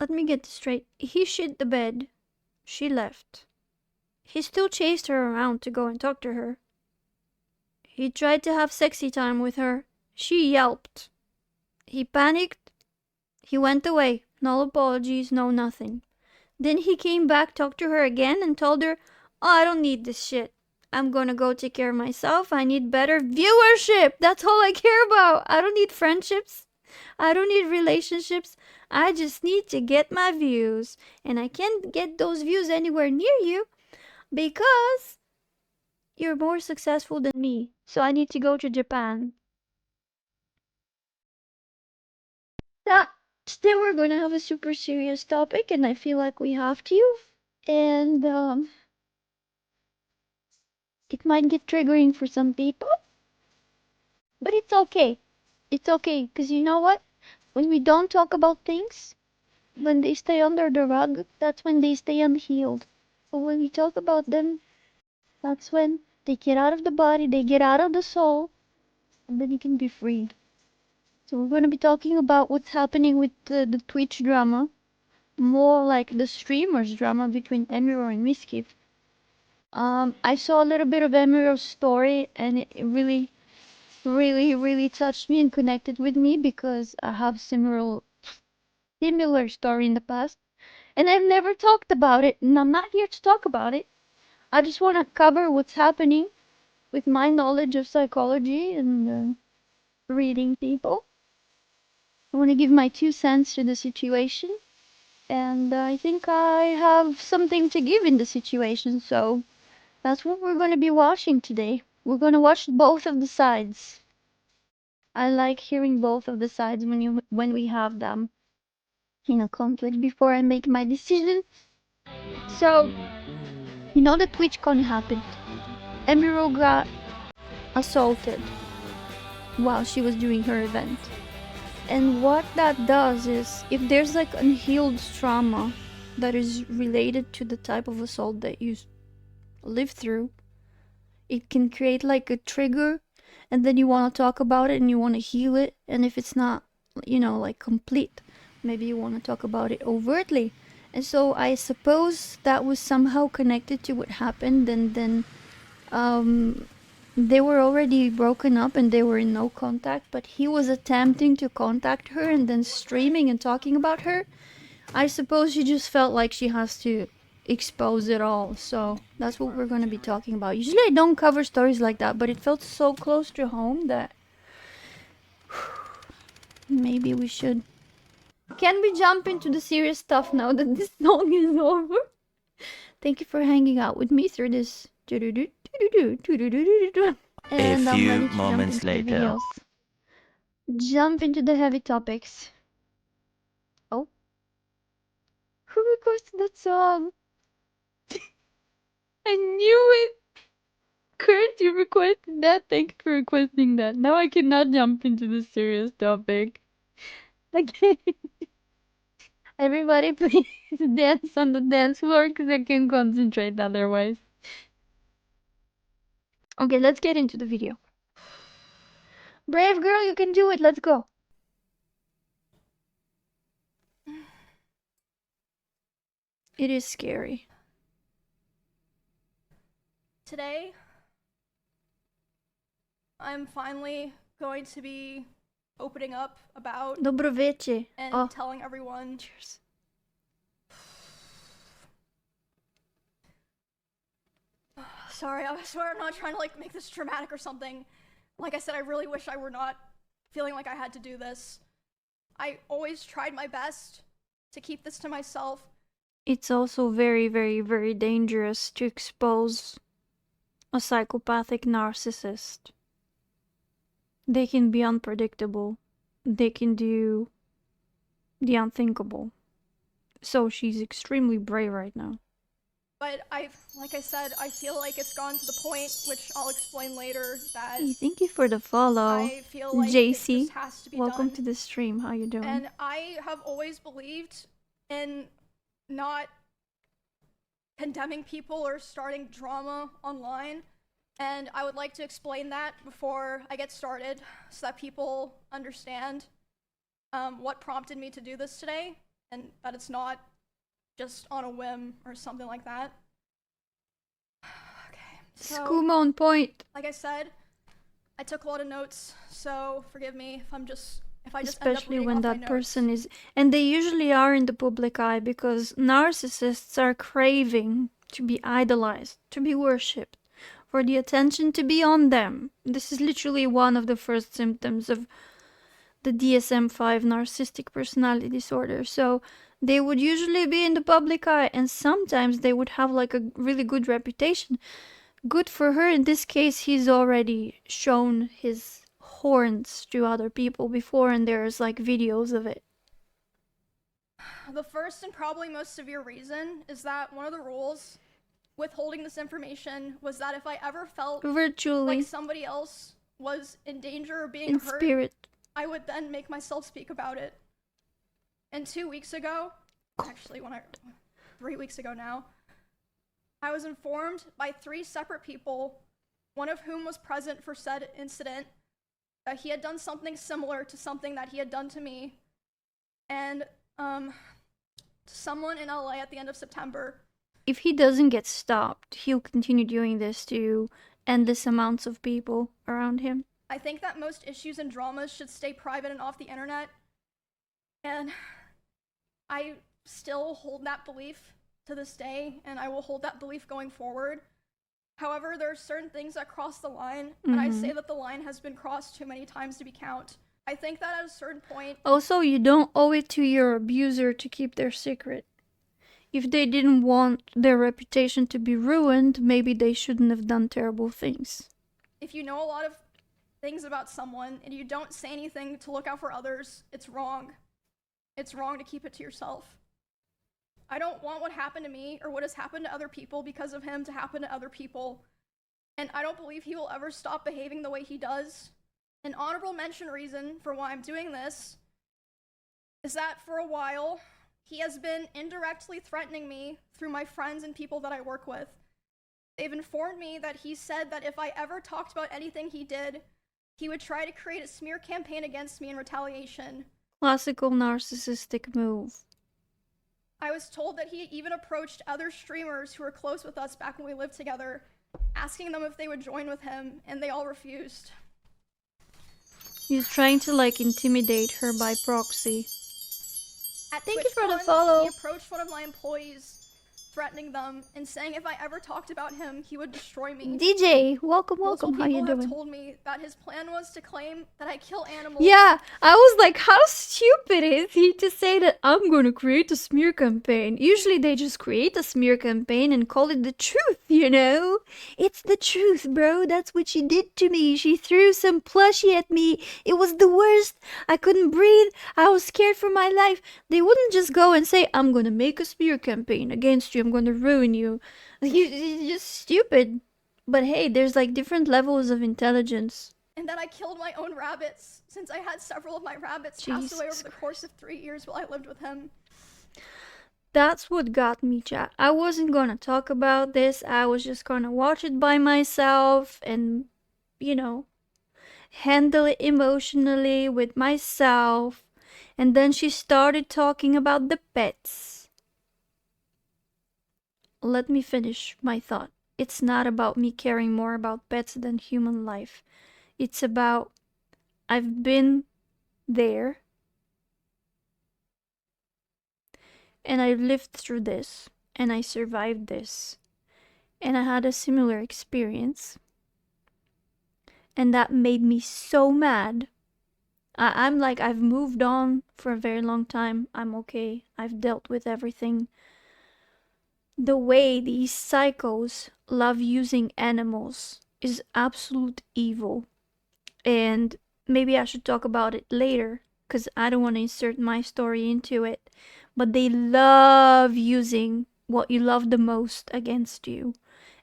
Let me get this straight. He shit the bed. She left. He still chased her around to go and talk to her. He tried to have sexy time with her. She yelped. He panicked. He went away. No apologies, no nothing. Then he came back, talked to her again, and told her, "Oh, I don't need this shit. I'm gonna go take care of myself. I need better viewership. That's all I care about. I don't need friendships. I don't need relationships. I just need to get my views. And I can't get those views anywhere near you because you're more successful than me. So I need to go to Japan." Today we're gonna have a super serious topic, and I feel like we have to. And it might get triggering for some people, but it's okay. It's okay, because you know what? When we don't talk about things, when they stay under the rug, that's when they stay unhealed. But when we talk about them, that's when they get out of the body, they get out of the soul, and then you can be free. So we're going to be talking about what's happening with the Twitch drama, more like the streamers drama between Emiru and Mizkif. I saw a little bit of Emiru's story, and it really, really touched me and connected with me because I have similar story in the past, and I've never talked about it, and I'm not here to talk about it. I just want to cover what's happening with my knowledge of psychology and reading people. I want to give my 2 cents to the situation, and I think I have something to give in the situation, so that's what we're going to be watching today. We're going to watch both of the sides. I like hearing both of the sides when we have them in a conflict before I make my decision. So, you know that TwitchCon happened. Emiru got assaulted while she was doing her event. And what that does is, if there's like unhealed trauma that is related to the type of assault that you live through, it can create like a trigger, and then you want to talk about it and you want to heal it. And if it's not, like complete, maybe you want to talk about it overtly. And so I suppose that was somehow connected to what happened, and then they were already broken up and they were in no contact, but he was attempting to contact her and then streaming and talking about her. I suppose she just felt like she has to expose it all, so that's what we're going to be talking about. Usually I don't cover stories like that, but it felt so close to home that maybe we should. Can we jump into the serious stuff now that this song is over? Thank you for hanging out with me through this. And I'm ready to jump into the videos. Jump into the heavy topics. Oh. Who requested that song? I knew it! Kurt, you requested that. Thank you for requesting that. Now I cannot jump into the serious topic. Okay. Everybody please dance on the dance floor because I can't concentrate otherwise. Okay, let's get into the video. Brave girl, you can do it. Let's go. It is scary. Today, I'm finally going to be opening up about Dobroveche. and telling everyone. Cheers. Sorry, I swear I'm not trying to like make this dramatic or something. Like I said, I really wish I were not feeling like I had to do this. I always tried my best to keep this to myself. It's also very dangerous to expose a psychopathic narcissist. They can be unpredictable. They can do the unthinkable. So she's extremely brave right now. But like I said, I feel like it's gone to the point, which I'll explain later, that Hey, thank you for the follow. I feel like JC, it just has to be welcome done. to the stream. How you doing? And I have always believed in not condemning people or starting drama online. And I would like to explain that before I get started so that people understand what prompted me to do this today and that it's not just on a whim or something like that. Okay, so Skooma on point. like I said, I took a lot of notes, so forgive me if I just end up Especially reading when off my that notes. person is, and they usually are in the public eye, because narcissists are craving to be idolized, to be worshipped, for the attention to be on them. This is literally one of the first symptoms of the DSM-5 narcissistic personality disorder. So they would usually be in the public eye, and sometimes they would have like a really good reputation. Good for her. In this case, he's already shown his horns to other people before, and there's like videos of it. The first and probably most severe reason is that one of the rules with holding this information was that if I ever felt Virtually, like somebody else was in danger or being in hurt, spirit. I would then make myself speak about it. And 2 weeks ago, actually 3 weeks ago now, I was informed by 3 separate people, one of whom was present for said incident, that he had done something similar to something that he had done to me, and to someone in LA at the end of September. If he doesn't get stopped, he'll continue doing this to endless amounts of people around him. I think that most issues and dramas should stay private and off the internet, and I still hold that belief to this day, and I will hold that belief going forward. However, there are certain things that cross the line, and I say that the line has been crossed too many times to be count. I think that at a certain point... Also, you don't owe it to your abuser to keep their secret. If they didn't want their reputation to be ruined, maybe they shouldn't have done terrible things. If you know a lot of things about someone and you don't say anything to look out for others, it's wrong. It's wrong to keep it to yourself. I don't want what happened to me or what has happened to other people because of him to happen to other people. And I don't believe he will ever stop behaving the way he does. An honorable mention reason for why I'm doing this is that for a while, he has been indirectly threatening me through my friends and people that I work with. They've informed me that he said that if I ever talked about anything he did, he would try to create a smear campaign against me in retaliation. Classical narcissistic move. I was told that he even approached other streamers who were close with us back when we lived together, asking them if they would join with him, and they all refused. He's trying to like intimidate her by proxy. Thank you for the follow. He approached one of my employees, threatening them and saying if I ever talked about him, he would destroy me. DJ, welcome. Multiple How you people doing? have told me that his plan was to claim that I kill animals. Yeah, I was like, how stupid is he to say that I'm gonna create a smear campaign? Usually they just create a smear campaign and call it the truth, you know? It's the truth, bro. That's what she did to me. She threw some plushie at me. It was the worst. I couldn't breathe. I was scared for my life. They wouldn't just go and say, I'm gonna make a smear campaign against you. I'm gonna ruin you. You're just stupid. But hey, there's like different levels of intelligence. And that I killed my own rabbits, since I had several of my rabbits pass away over the course of 3 years while I lived with him. That's what got me, chat. I wasn't gonna talk about this. I was just gonna watch it by myself and, you know, handle it emotionally with myself. And then she started talking about the pets. Let me finish my thought. It's not about me caring more about pets than human life. It's about I've been there and I lived through this and I survived this and I had a similar experience, and that made me so mad. I'm like, I've moved on for a very long time. I'm okay. I've dealt with everything. The way these psychos love using animals is absolute evil. And maybe I should talk about it later, because I don't want to insert my story into it. But they love using what you love the most against you.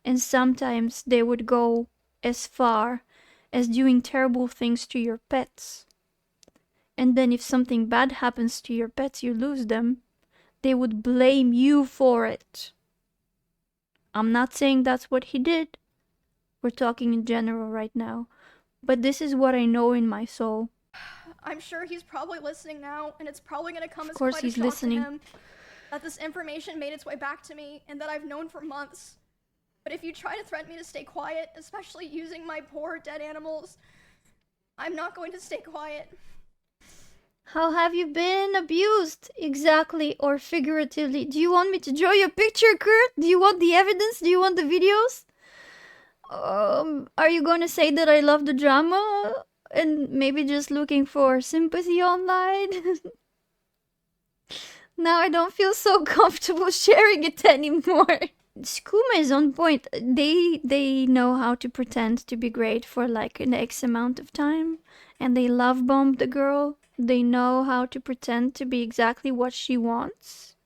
And sometimes they would go as far as doing terrible things to your pets. And then if something bad happens to your pets, you lose them, they would blame you for it. I'm not saying that's what he did. We're talking in general right now. But this is what I know in my soul. I'm sure he's probably listening now, and it's probably gonna come Of as course quite a he's shock listening. to him that this information made its way back to me and that I've known for months. But if you try to threaten me to stay quiet, especially using my poor dead animals, I'm not going to stay quiet. How have you been abused, exactly, or figuratively? Do you want me to draw you a picture, Kurt? Do you want the evidence? Do you want the videos? Are you gonna say that I love the drama and maybe just looking for sympathy online? Now I don't feel so comfortable sharing it anymore. Skooma is on point. They know how to pretend to be great for like an X amount of time, and they love bomb the girl. They know how to pretend to be exactly what she wants.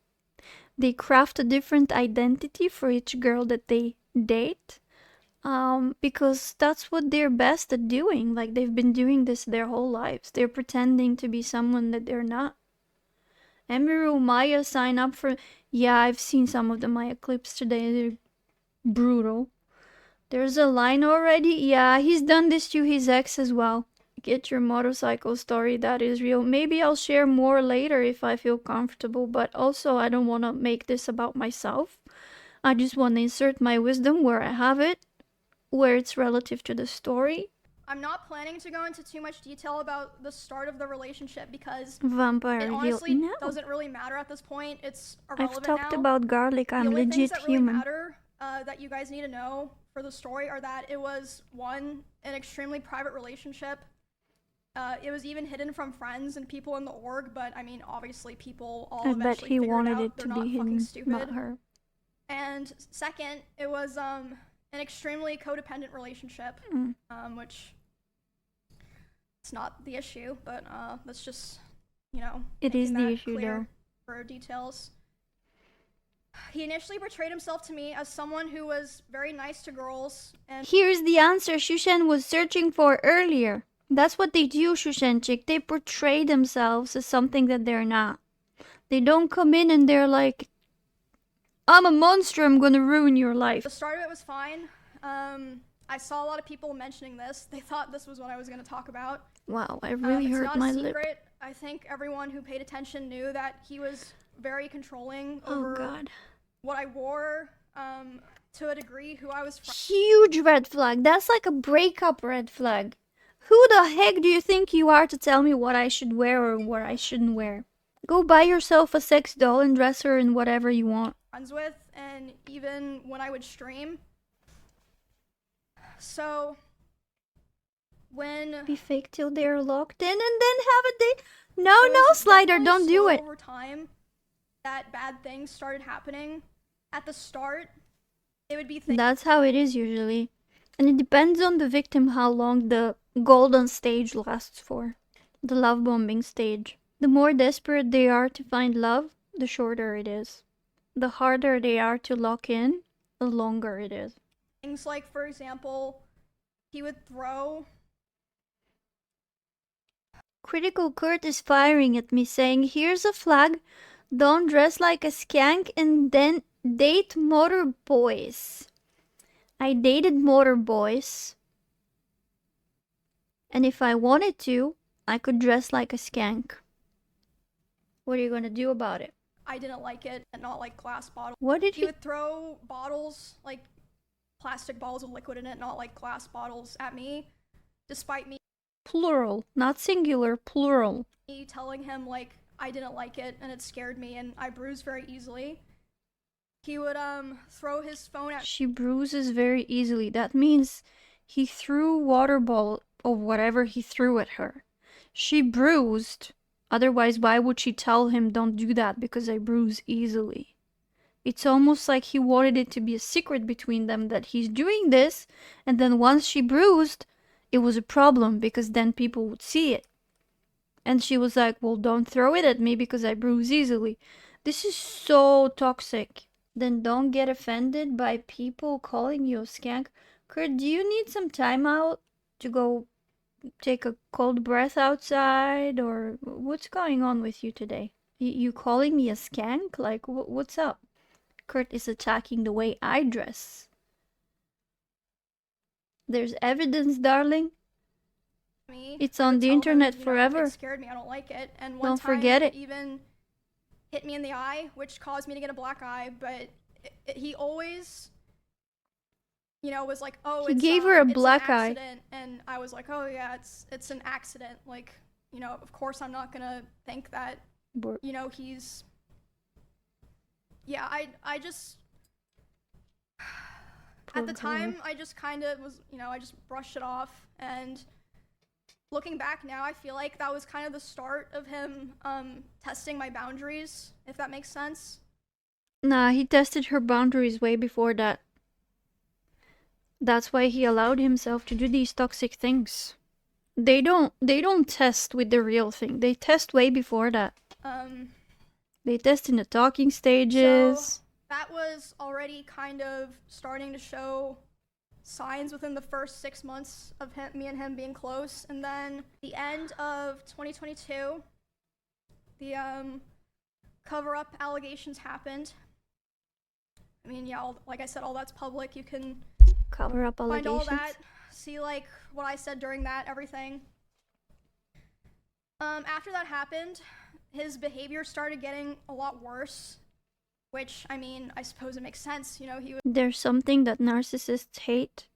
They craft a different identity for each girl that they date. Because that's what they're best at doing. Like they've been doing this their whole lives. They're pretending to be someone that they're not. Emiru, Maya sign up for. Yeah, I've seen some of the Maya clips today. They're brutal. There's a line already. Yeah, he's done this to his ex as well. Get your motorcycle story, that is real. Maybe I'll share more later if I feel comfortable, but also I don't want to make this about myself. I just want to insert my wisdom where I have it, where it's relative to the story. I'm not planning to go into too much detail about the start of the relationship because Vampire it reveal. honestly No. doesn't really matter at this point. It's irrelevant I've talked now. about garlic. I'm the only things legit that really human. matter that you guys need to know for the story are that it was, one, an extremely private relationship. It was even hidden from friends and people in the org, but I mean, obviously, people all I bet eventually he figured wanted it out. it They're to not be fucking him, stupid. not her. And second, it was an extremely codependent relationship, which it's not the issue, but that's just, you know, It is making the that issue, clear though. for details. He initially portrayed himself to me as someone who was very nice to girls and Here's the answer Shushan was searching for earlier. That's what they do, Shushenchik. They portray themselves as something that they're not. They don't come in and they're like, I'm a monster, I'm gonna ruin your life. the start of it was fine. I saw a lot of people mentioning this. They thought this was what I was going to talk about. Wow, I really it's hurt not my a lip. secret. I think everyone who paid attention knew that he was very controlling Oh over god. what I wore, to a degree, who I was Huge red flag. That's like a breakup red flag. Who the heck do you think you are to tell me what I should wear or what I shouldn't wear? Go buy yourself a sex doll and dress her in whatever you want. friends with, and even when I would stream. So, when Be fake till they're locked in and then have a date. No, it no, was Slider, definitely don't do slow it. over time that bad things started happening. At the start, it would be things That's how it is usually. And it depends on the victim how long the golden stage lasts for. The love bombing stage. The more desperate they are to find love, the shorter it is. The harder they are to lock in, the longer it is. like, for example, he would throw. Critical Kurt is firing at me saying, here's a flag, don't dress like a skank and then date motor boys. I dated motor boys. And if I wanted to, I could dress like a skank. What are you gonna do about it? I didn't like it, and not like glass bottles. What did He he? would throw bottles, like plastic bottles of liquid in it, not like glass bottles, at me, despite me Plural, not singular, plural. telling him like I didn't like it and it scared me and I bruised very easily. He would throw his phone at She bruises very easily. That means he threw water ball or whatever he threw at her. She bruised. Otherwise, why would she tell him don't do that because I bruise easily? It's almost like he wanted it to be a secret between them that he's doing this, and then once she bruised, it was a problem because then people would see it. And she was like, well, don't throw it at me because I bruise easily. This is so toxic. Then don't get offended by people calling you a skank. Kurt, do you need some time out to go take a cold breath outside? Or what's going on with you today? You calling me a skank? Like, what's up? Kurt is attacking the way I dress. There's evidence, darling. me. It's I on would the tell him, internet you know, forever. it scared me, I don't like it. And one Don't time forget it it. even hit me in the eye, which caused me to get a black eye, but he always, you know, was like, oh, He gave her a black eye. it's an accident. And I was like, oh yeah, it's an accident. Like, you know, of course I'm not gonna think that, you know, he's, yeah, I just, at the time, I just kind of was, you know, I just brushed it off. And looking back now, I feel like that was kind of the start of him testing my boundaries, if that makes sense. Nah, he tested her boundaries way before that. That's why he allowed himself to do these toxic things. They don't test with the real thing. They test way before that. They test in the talking stages. So that was already kind of starting to show signs within the first 6 months of me and him being close. And then the end of 2022, the cover-up allegations happened. I mean, yeah, like I said, all that's public. You can cover up allegations. Find all that, see like what I said during that, everything. After that happened, his behavior started getting a lot worse, which, I mean, I suppose it makes sense, you know, he was— There's something that narcissists hate,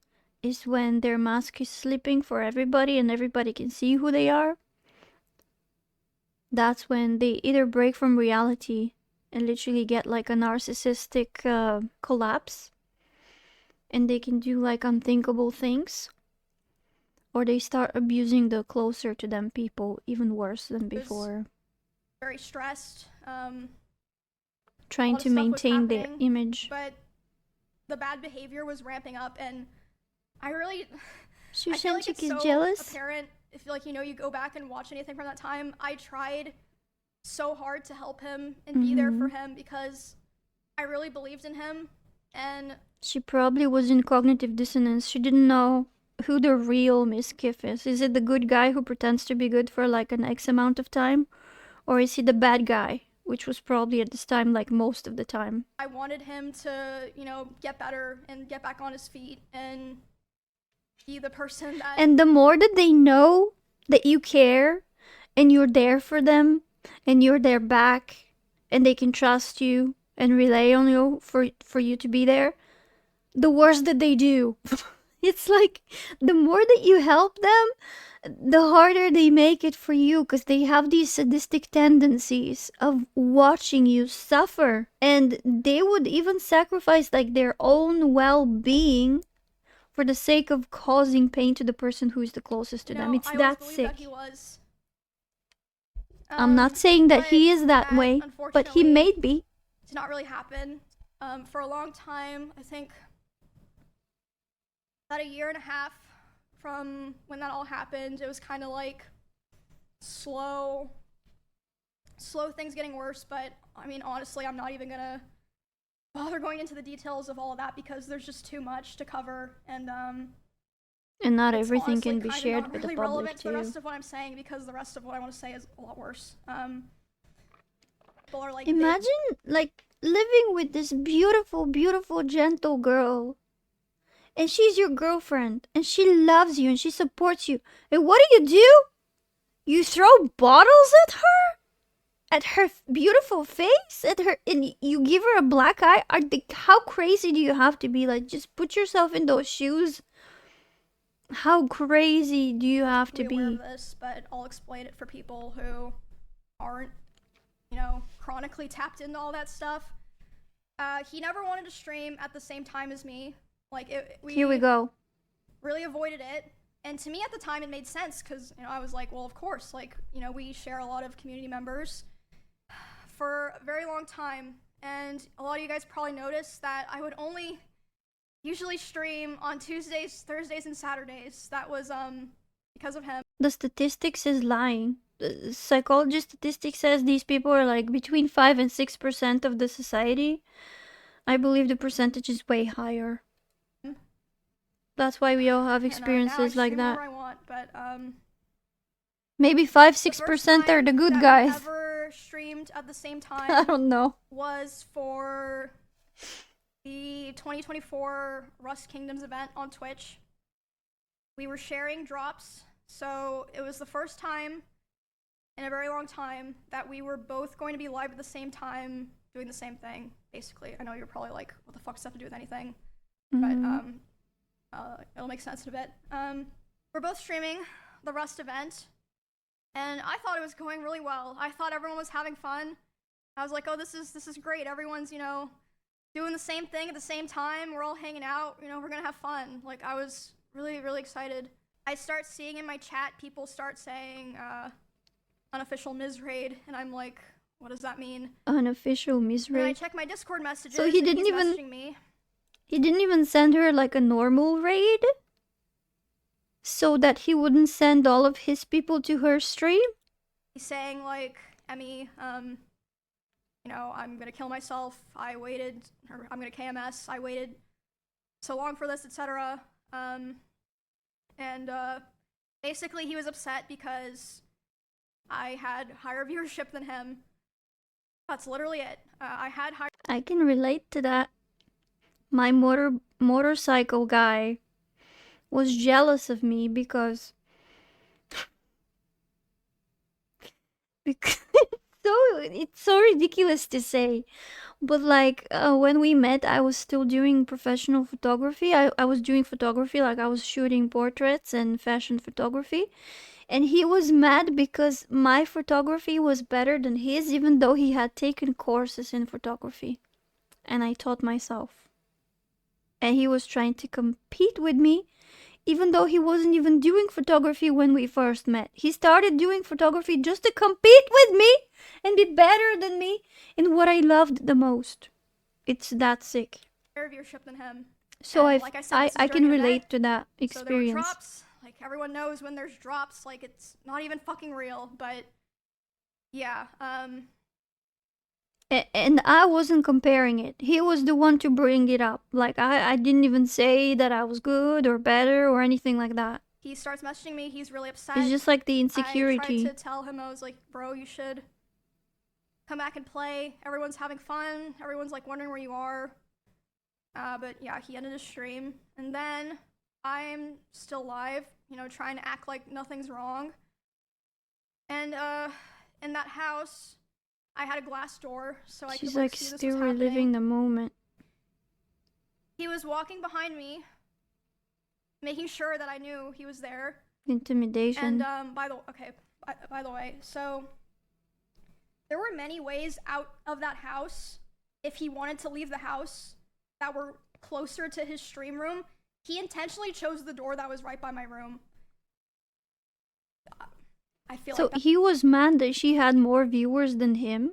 is when their mask is slipping for everybody and everybody can see who they are. That's when they either break from reality and literally get like a narcissistic collapse, and they can do like unthinkable things, or they start abusing the closer to them people even worse than before. Very stressed, trying to maintain their image. But the bad behavior was ramping up, and I really— Sushanchik is jealous. Apparent if, like, you know, you go back and watch anything from that time. I tried so hard to help him and be there for him because I really believed in him. And she probably was in cognitive dissonance. She didn't know who the real Mizkif is. Is it the good guy who pretends to be good for like an X amount of time? Or is he the bad guy, which was probably at this time like most of the time? I wanted him to, you know, get better and get back on his feet and be the person that— And the more that they know that you care and you're there for them and you're their back and they can trust you and rely on you for you to be there, the worse that they do. It's like the more that you help them, the harder they make it for you, because they have these sadistic tendencies of watching you suffer, and they would even sacrifice like their own well-being for the sake of causing pain to the person who is the closest to them. It's that sick. That he was. I'm not saying that he is that way, but he may be. Did not really happen. For a long time, I think about a year and a half from when that all happened, it was kind of like slow things getting worse. But I mean, honestly, I'm not even gonna bother going into the details of all of that because there's just too much to cover, and not everything can be shared with the public relevant too. To the rest of what I'm saying, because the rest of what I want to say is a lot worse. People are like, imagine like living with this beautiful, beautiful, gentle girl, and she's your girlfriend, and she loves you, and she supports you, and what do? You throw bottles at her? At her beautiful face? At her, and you give her a black eye? How crazy do you have to be? Like, just put yourself in those shoes. How crazy do you have to be? Aware of this, but I'll explain it for people who aren't, you know, chronically tapped into all that stuff. He never wanted to stream at the same time as me. Like, here we go. Really avoided it. And to me at the time, it made sense because, you know, I was like, well, of course, like, you know, we share a lot of community members for a very long time. And a lot of you guys probably noticed that I would only usually stream on Tuesdays, Thursdays, and Saturdays. That was because of him. The statistics is lying. The psychology statistics says these people are like between 5 and 6% of the society. I believe the percentage is way higher. That's why we all have experiences like that. I want, but maybe 5-6% are the good guys. I ever streamed at the same time. I don't know. Was for the 2024 Rust Kingdoms event on Twitch. We were sharing drops, So it was the first time in a very long time that we were both going to be live at the same time, doing the same thing, basically. I know you're probably like, what the fuck does that have to do with anything? Mm-hmm. But it'll make sense in a bit. We're both streaming the Rust event, and I thought it was going really well. I thought everyone was having fun. I was like, oh, this is great. Everyone's, doing the same thing at the same time. We're all hanging out. We're gonna have fun. Like, I was really, really excited. I start seeing in my chat, people start saying, unofficial Ms. Raid, and I'm like, what does that mean? Unofficial Ms. And I Raid. check my Discord messages, So he and didn't he's even messaging me. he didn't even send her like a normal raid? So that he wouldn't send all of his people to her stream? He's saying like, Emmy, I'm gonna kill myself. I waited, or I'm gonna KMS. I waited so long for this, etc. And basically he was upset because I had higher viewership than him. That's literally it. I had higher. I can relate to that. My motorcycle guy was jealous of me because it's so ridiculous to say, but like when we met, I was still doing professional photography. I was doing photography, like I was shooting portraits and fashion photography, and he was mad because my photography was better than his, even though he had taken courses in photography and I taught myself, and he was trying to compete with me even though he wasn't even doing photography when we first met. He started doing photography just to compete with me and be better than me in what I loved the most. It's that sick. Higher viewership than him. So and like I said, I can relate to that experience. So there were drops. Like everyone knows when there's drops, like it's not even fucking real. But yeah, and I wasn't comparing it. He was the one to bring it up. Like I didn't even say that I was good or better or anything like that. He starts messaging me. He's really upset. It's just like the insecurity. I tried to tell him, I was like, bro, you should come back and play. Everyone's having fun. Everyone's like wondering where you are. But yeah, he ended his stream. And then I'm still live, trying to act like nothing's wrong. And in that house, I had a glass door, so I could like, see this was happening. She's like still reliving the moment. He was walking behind me, making sure that I knew he was there. Intimidation. And by the way, so there were many ways out of that house if he wanted to leave the house that were closer to his stream room. He intentionally chose the door that was right by my room. I feel so he was mad that she had more viewers than him,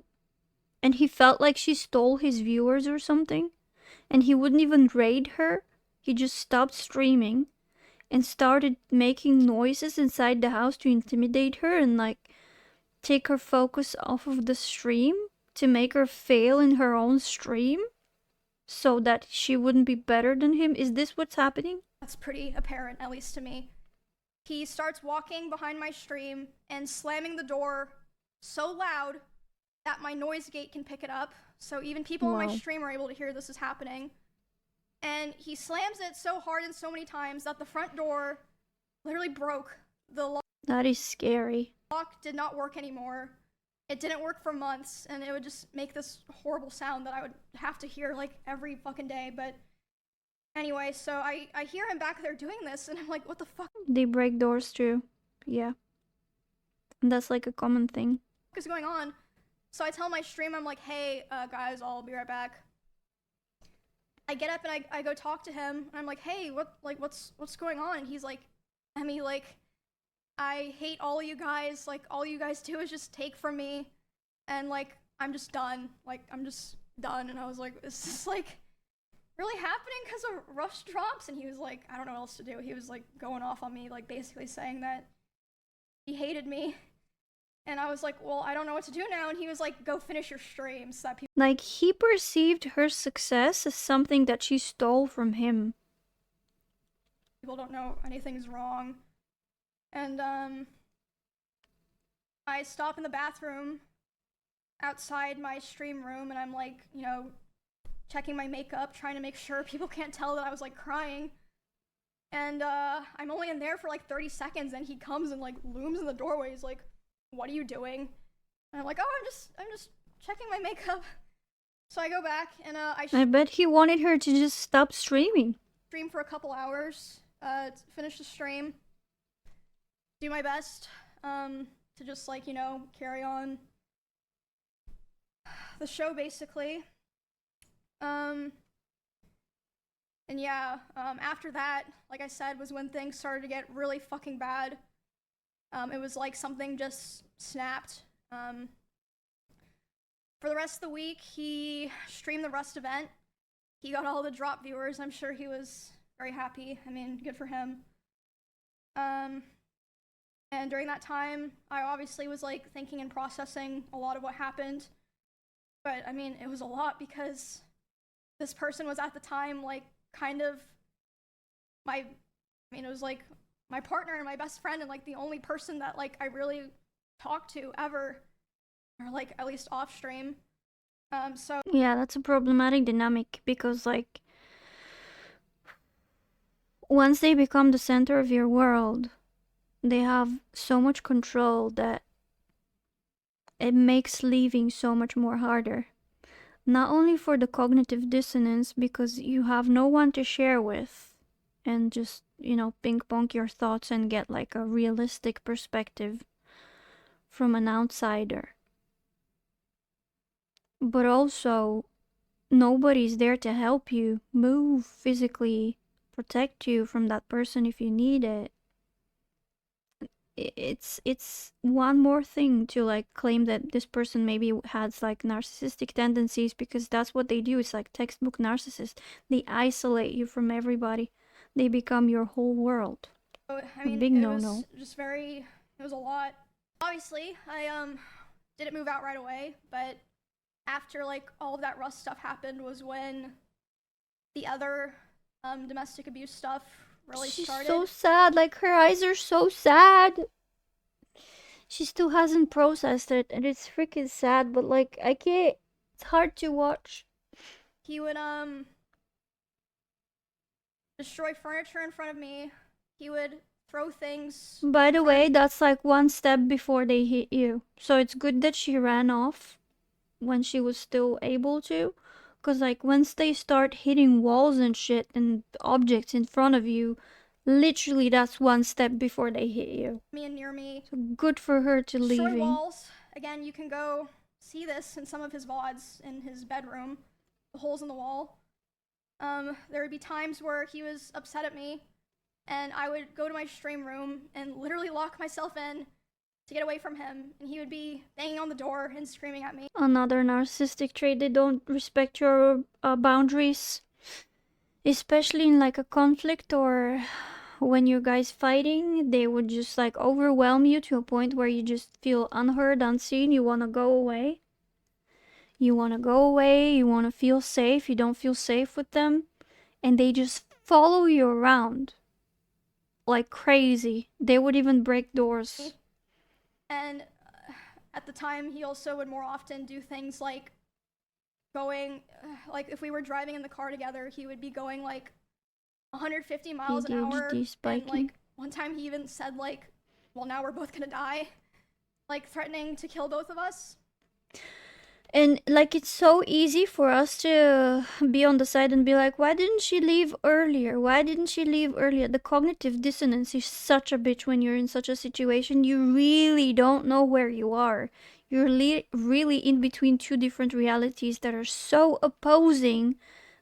and he felt like she stole his viewers or something, and he wouldn't even raid her. He just stopped streaming and started making noises inside the house to intimidate her and like take her focus off of the stream to make her fail in her own stream so that she wouldn't be better than him. Is this what's happening? That's pretty apparent, at least to me. He starts walking behind my stream and slamming the door so loud that my noise gate can pick it up. So even people on my stream are able to hear this is happening. And he slams it so hard and so many times that the front door literally broke. The lock. That is scary. Lock did not work anymore. It didn't work for months, and it would just make this horrible sound that I would have to hear like every fucking day. But anyway, so I hear him back there doing this, and I'm like, what the fuck? They break doors too. Yeah. And that's like a common thing. What is going on? So I tell my stream, I'm like, hey, guys, I'll be right back. I get up and I go talk to him, and I'm like, hey, what's going on? And he's like, Emmy, like, I hate all of you guys. Like, all you guys do is just take from me, and like, I'm just done. Like, I'm just done. And I was like, is this like really happening because of rush drops? And he was like, I don't know what else to do. He was like going off on me, like basically saying that he hated me. And I was like, well, I don't know what to do now. And he was like, go finish your streams so that people... Like, he perceived her success as something that she stole from him. People don't know anything's wrong. And, I stop in the bathroom outside my stream room, and I'm like, checking my makeup, trying to make sure people can't tell that I was like crying. And I'm only in there for like 30 seconds, and he comes and like looms in the doorway. He's like, "What are you doing?" And I'm like, "Oh, I'm just checking my makeup." So I go back and I bet he wanted her to just stop streaming. Stream for a couple hours, finish the stream, do my best to just like, you know, carry on the show basically. And yeah, after that, like I said, was when things started to get really fucking bad. It was like something just snapped. For the rest of the week, he streamed the Rust event. He got all the drop viewers. I'm sure he was very happy. I mean, good for him. And during that time, I obviously was like thinking and processing a lot of what happened. But I mean, it was a lot because this person was at the time like kind of it was like my partner and my best friend, and like the only person that like I really talked to ever, or like at least off stream. So yeah, that's a problematic dynamic because like once they become the center of your world, they have so much control that it makes leaving so much more harder. Not only for the cognitive dissonance, because you have no one to share with and just, you know, ping pong your thoughts and get like a realistic perspective from an outsider, but also nobody's there to help you move physically, protect you from that person if you need it. It's one more thing to like claim that this person maybe has like narcissistic tendencies, because that's what they do. It's like textbook narcissist. They isolate you from everybody. They become your whole world. I mean, a big it no-no. was just it was a lot. Obviously, I didn't move out right away, but after like all of that Rust stuff happened was when the other domestic abuse stuff really started. She's so sad. Like her eyes are so sad. She still hasn't processed it, and it's freaking sad. But like I can't. It's hard to watch. He would destroy furniture in front of me. He would throw things. By the way, that's like one step before they hit you. So it's good that she ran off when she was still able to. Because like once they start hitting walls and shit and objects in front of you, literally that's one step before they hit you. Me and near me. So good for her to destroy leaving. Walls. Again, you can go see this in some of his VODs in his bedroom. The holes in the wall. There would be times where he was upset at me, and I would go to my stream room and literally lock myself in to get away from him, and he would be banging on the door and screaming at me. Another narcissistic trait, they don't respect your boundaries, especially in like a conflict or when you guys fighting. They would just like overwhelm you to a point where you just feel unheard, unseen. You want to go away. You want to feel safe. You don't feel safe with them, and they just follow you around like crazy. They would even break doors. And at the time, he also would more often do things like going, like if we were driving in the car together, he would be going like 150 miles an hour. And like one time he even said like, well, now we're both gonna die, like threatening to kill both of us. And like it's so easy for us to be on the side and be like, why didn't she leave earlier? Why didn't she leave earlier? The cognitive dissonance is such a bitch when you're in such a situation. You really don't know where you are. You're really in between two different realities that are so opposing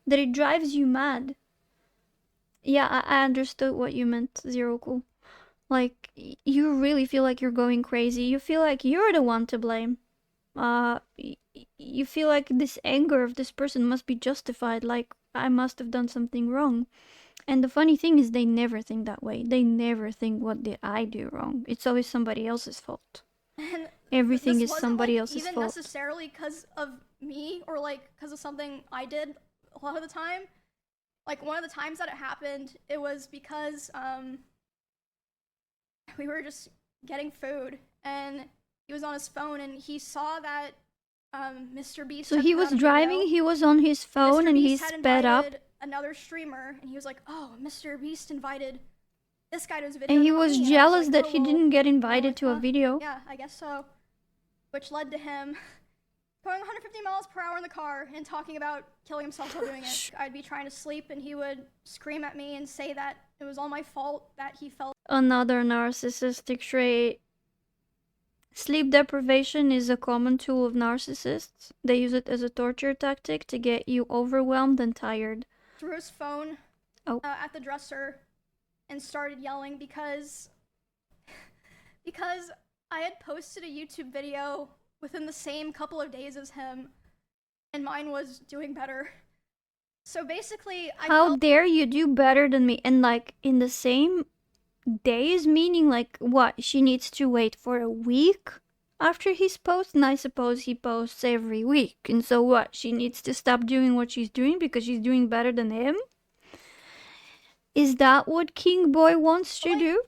that it drives you mad. Yeah, I understood what you meant, Zero Cool. Like, you really feel like you're going crazy. You feel like you're the one to blame. You feel like this anger of this person must be justified, like I must have done something wrong. And the funny thing is they never think that way. They never think, what did I do wrong? It's always somebody else's fault. And everything is somebody else's even fault. Necessarily because of me or like because of something I did a lot of the time. Like one of the times that it happened, it was because we were just getting food and he was on his phone and he saw that Mr. Beast. So he was driving, he was on his phone, and he sped up. another streamer, and he was like, "Oh, Mr. Beast invited this guy to his video." And he was jealous that he didn't get invited to a video. Yeah, I guess so. Which led to him going 150 miles per hour in the car and talking about killing himself while doing it. I'd be trying to sleep, and he would scream at me and say that it was all my fault that he felt. Another narcissistic trait. Sleep deprivation is a common tool of narcissists. They use it as a torture tactic to get you overwhelmed and tired. Threw his phone at the dresser and started yelling because I had posted a YouTube video within the same couple of days as him, and mine was doing better. So basically, how dare you do better than me? And like in the same days, meaning like what? She needs to wait for a week after his post, and I suppose he posts every week. And so what? She needs to stop doing what she's doing because she's doing better than him? Is that what King Boy wants to do?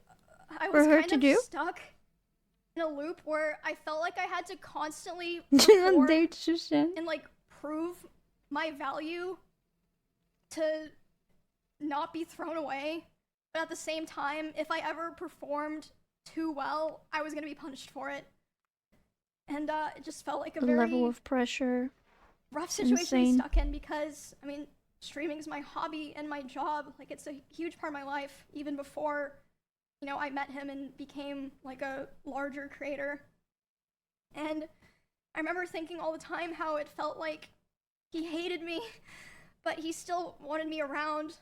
For her to do? Stuck in a loop where I felt like I had to constantly perform and like prove my value to not be thrown away. But at the same time, if I ever performed too well, I was gonna be punished for it. And it just felt like a very level of pressure. Rough situation to be stuck in, because I mean, streaming is my hobby and my job. Like, it's a huge part of my life, even before, you know, I met him and became like a larger creator. And I remember thinking all the time how it felt like he hated me, but he still wanted me around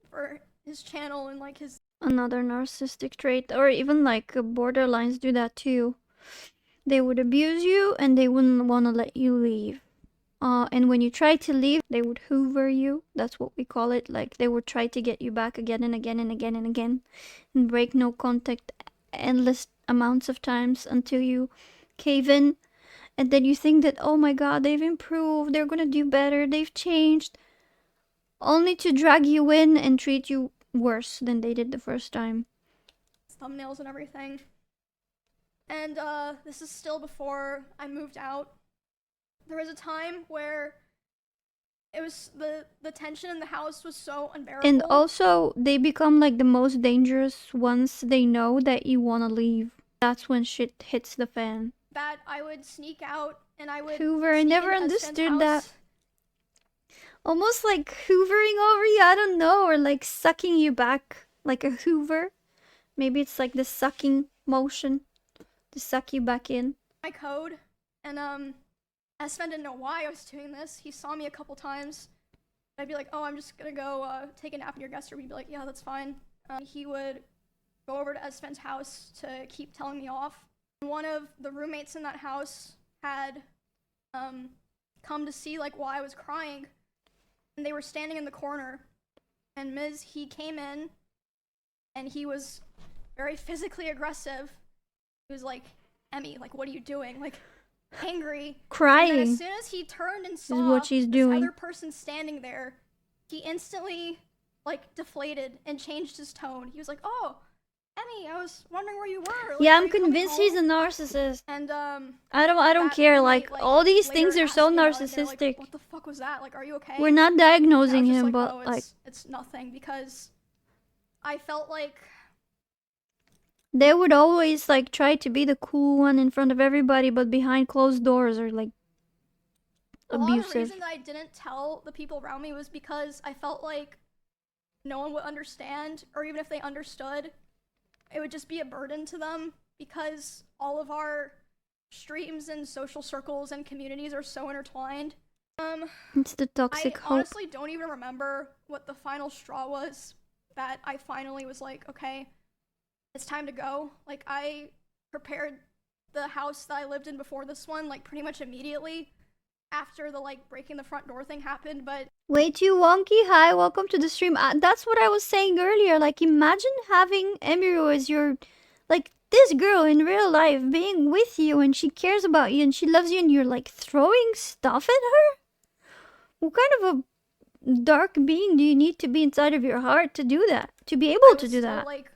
for his channel and like his... Another narcissistic trait, or even like borderlines do that too. They would abuse you and they wouldn't want to let you leave. And when you try to leave, they would hoover you. That's what we call it. Like, they would try to get you back again and again and again and again, and break no contact endless amounts of times until you cave in. And then you think that, oh my god, they've improved, they're gonna do better, they've changed, only to drag you in and treat you worse than they did the first time. Thumbnails and everything. And this is still before I moved out. There was a time where it was the tension in the house was so unbearable. And also, they become like the most dangerous once they know that you want to leave. That's when shit hits the fan. That I would sneak out and I would Hoover, I never understood that. Almost like hoovering over you, I don't know, or like sucking you back like a hoover. Maybe it's like the sucking motion to suck you back in. My code, and Sven didn't know why I was doing this. He saw me a couple times. I'd be like, oh, I'm just gonna go take a nap in your guest room. He'd be like, yeah, that's fine. He would go over to Sven's house to keep telling me off. One of the roommates in that house had come to see like why I was crying, and they were standing in the corner. And he came in, and he was very physically aggressive. He was like, Emmy, like, what are you doing? Like, angry, crying. And then as soon as he turned and saw what she's this doing. other person standing there, he instantly like deflated and changed his tone. He was like, "Oh, Emmy, I was wondering where you were." Like, yeah, I'm convinced he's a narcissist. And I don't care. Like, all these things are so narcissistic. Like, what the fuck was that? Like, are you okay? We're not diagnosing him, like, but oh, like, it's nothing, because I felt like they would always like try to be the cool one in front of everybody, but behind closed doors are like abusive. A lot of the abusive. reason that I didn't tell the people around me was because I felt like no one would understand, or even if they understood, it would just be a burden to them, because all of our streams and social circles and communities are so intertwined. It's the toxic I hope. honestly don't even remember what the final straw was that I finally was like, okay, it's time to go. Like, I prepared the house that I lived in before this one, like, pretty much immediately after the, like, breaking the front door thing happened, but... Way too wonky. Hi, welcome to the stream. That's what I was saying earlier. Like, imagine having Emiru as your... Like, this girl in real life being with you, and she cares about you, and she loves you, and you're, like, throwing stuff at her? What kind of a dark being do you need to be inside of your heart to do that? To be able to do that? Like,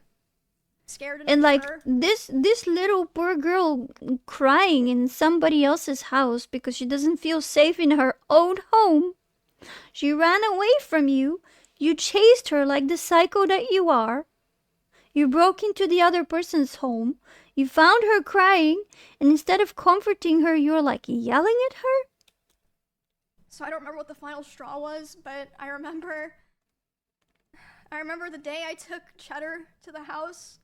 scared and like this little poor girl crying in somebody else's house because she doesn't feel safe in her own home. She ran away from you. You chased her like the psycho that you are. You broke into the other person's home. You found her crying, and instead of comforting her, you're like yelling at her? So I don't remember what the final straw was, but I remember the day I took Cheddar to the house,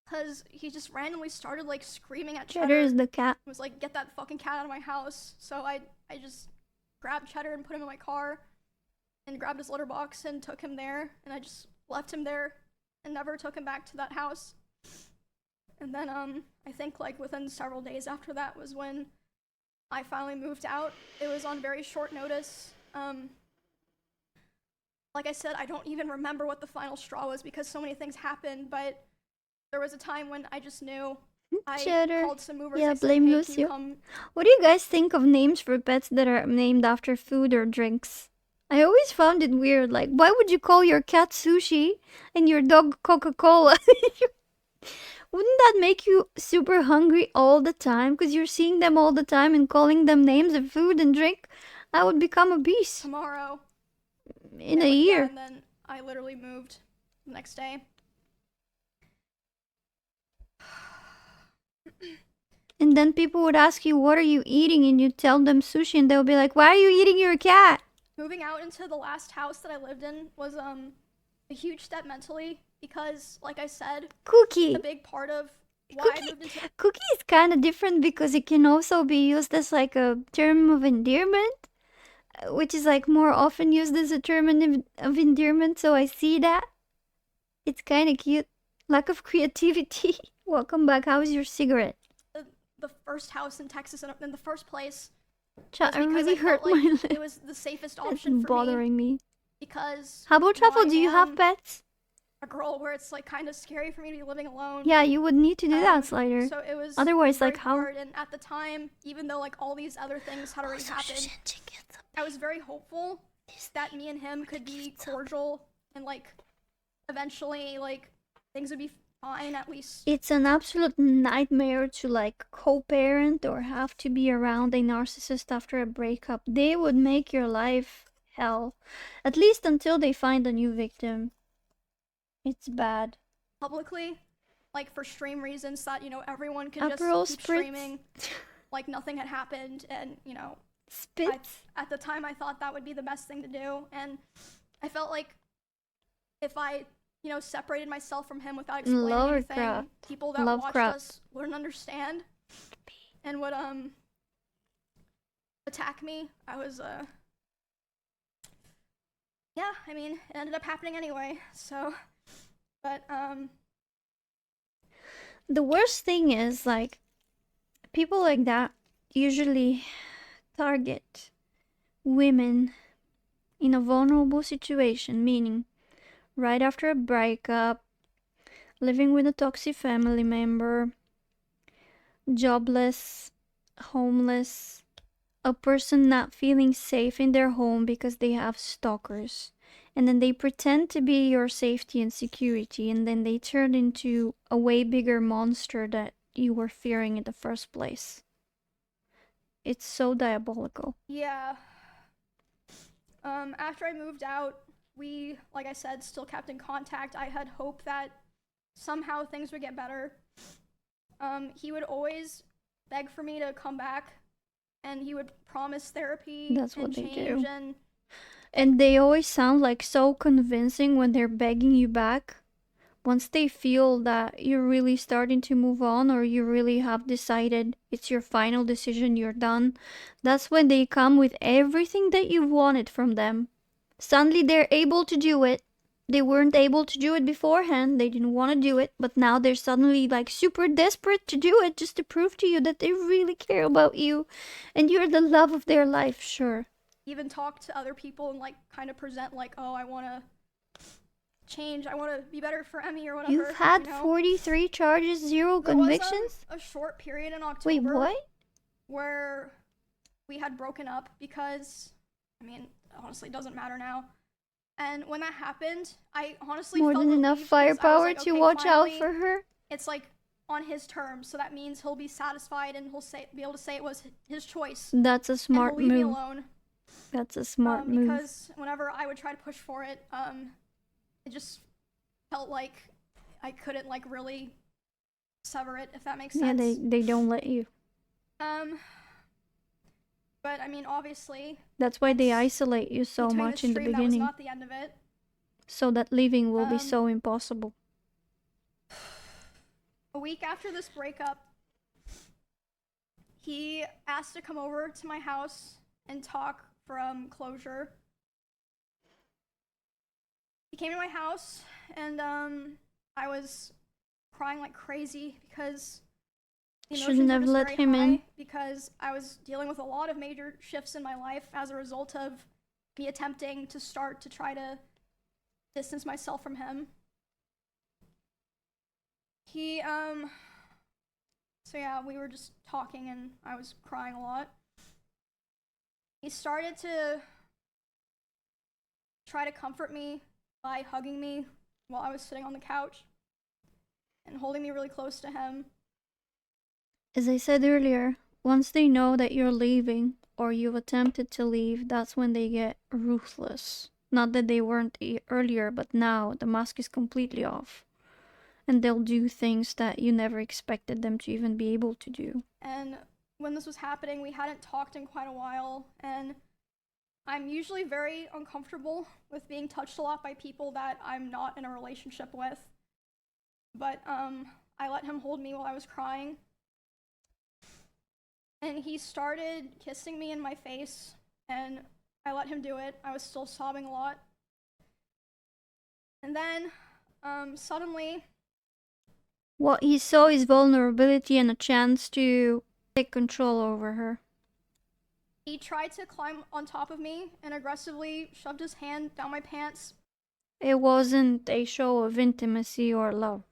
because he just randomly started like screaming at Cheddar. Cheddar is the cat. He was like, get that fucking cat out of my house. So I just grabbed Cheddar and put him in my car and grabbed his litter box and took him there, and I just left him there and never took him back to that house. And then I think like within several days after that was when I finally moved out. It was on very short notice. Like I said, I don't even remember what the final straw was because so many things happened, but there was a time when I just knew. I Cheddar. called some movers. Yeah, I said, blame hey, Lucio. What do you guys think of names for pets that are named after food or drinks? I always found it weird. Like, why would you call your cat Sushi and your dog Coca-Cola? Wouldn't that make you super hungry all the time? Because you're seeing them all the time and calling them names of food and drink? I would become a beast. Tomorrow. In a year. Yeah, and then I literally moved the next day. And then people would ask you, what are you eating? And you tell them sushi, and they'll be like, why are you eating your cat? Moving out into the last house that I lived in was a huge step mentally because, like I said, Cookie. a big part of why I moved into... Cookie is kind of different because it can also be used as like a term of endearment, which is like more often used as a term of endearment, so I see that. It's kind of cute. Lack of creativity. Welcome back. How is your cigarette? The first house in Texas in the first place. I really hurt like my lip. it was the safest option for bothering me. Because... How about Truffle? Do you have pets? A girl where it's like kind of scary for me to be living alone. Yeah, you would need to do that, Slider. So it was otherwise like how hard, and at the time, even though like all these other things had already happened, I was very hopeful that me and him could be cordial and like eventually like things would be fine at least. It's an absolute nightmare to like co-parent or have to be around a narcissist after a breakup. They would make your life hell, at least until they find a new victim. It's bad. Publicly, like for stream reasons that, you know, everyone can just keep streaming like nothing had happened, and, you know, at the time I thought that would be the best thing to do, and I felt like if I, you know, separated myself from him without explaining anything, people that watched us wouldn't understand and would attack me. I was yeah, I mean, it ended up happening anyway, so... But, the worst thing is, like, people like that usually target women in a vulnerable situation, meaning right after a breakup, living with a toxic family member, jobless, homeless, a person not feeling safe in their home because they have stalkers. And then they pretend to be your safety and security, and then they turn into a way bigger monster that you were fearing in the first place. It's so diabolical. Yeah. After I moved out, we, like I said, still kept in contact. I had hope that somehow things would get better. He would always beg for me to come back, and he would promise therapy. That's what they do. And they always sound like so convincing when they're begging you back. Once they feel that you're really starting to move on, or you really have decided it's your final decision, you're done, that's when they come with everything that you wanted from them. Suddenly they're able to do it. They weren't able to do it beforehand. They didn't want to do it, but now they're suddenly like super desperate to do it just to prove to you that they really care about you and you're the love of their life. Sure. Even talk to other people and like kind of present like, oh, I want to change, I want to be better for Emmy or whatever. You've had 43 charges, 0 convictions? There was a short period in October. Wait, what? Where we had broken up because, I mean, honestly, it doesn't matter now. And when that happened, I honestly felt more than enough firepower to watch out for her. It's like on his terms, so that means he'll be satisfied and he'll be able to say it was his choice. That's a smart move. And he'll leave me alone. That's a smart move. Because whenever I would try to push for it, it just felt like I couldn't like really sever it, if that makes sense. Yeah, they don't let you. But I mean, obviously. That's why they isolate you so much in the beginning. That was not the end of it. So that leaving will be so impossible. A week after this breakup, he asked to come over to my house and talk for closure. He came to my house, and I was crying like crazy because the Shouldn't have let him in. Because I was dealing with a lot of major shifts in my life as a result of me attempting to start to try to distance myself from him. So yeah, we were just talking and I was crying a lot. He started to try to comfort me by hugging me while I was sitting on the couch and holding me really close to him. As I said earlier, once they know that you're leaving or you've attempted to leave, that's when they get ruthless. Not that they weren't earlier, but now the mask is completely off. And they'll do things that you never expected them to even be able to do. And when this was happening, we hadn't talked in quite a while, and I'm usually very uncomfortable with being touched a lot by people that I'm not in a relationship with. But I let him hold me while I was crying. And he started kissing me in my face, and I let him do it. I was still sobbing a lot. And then, suddenly... What he saw is vulnerability and a chance to take control over her. He tried to climb on top of me and aggressively shoved his hand down my pants. It wasn't a show of intimacy or love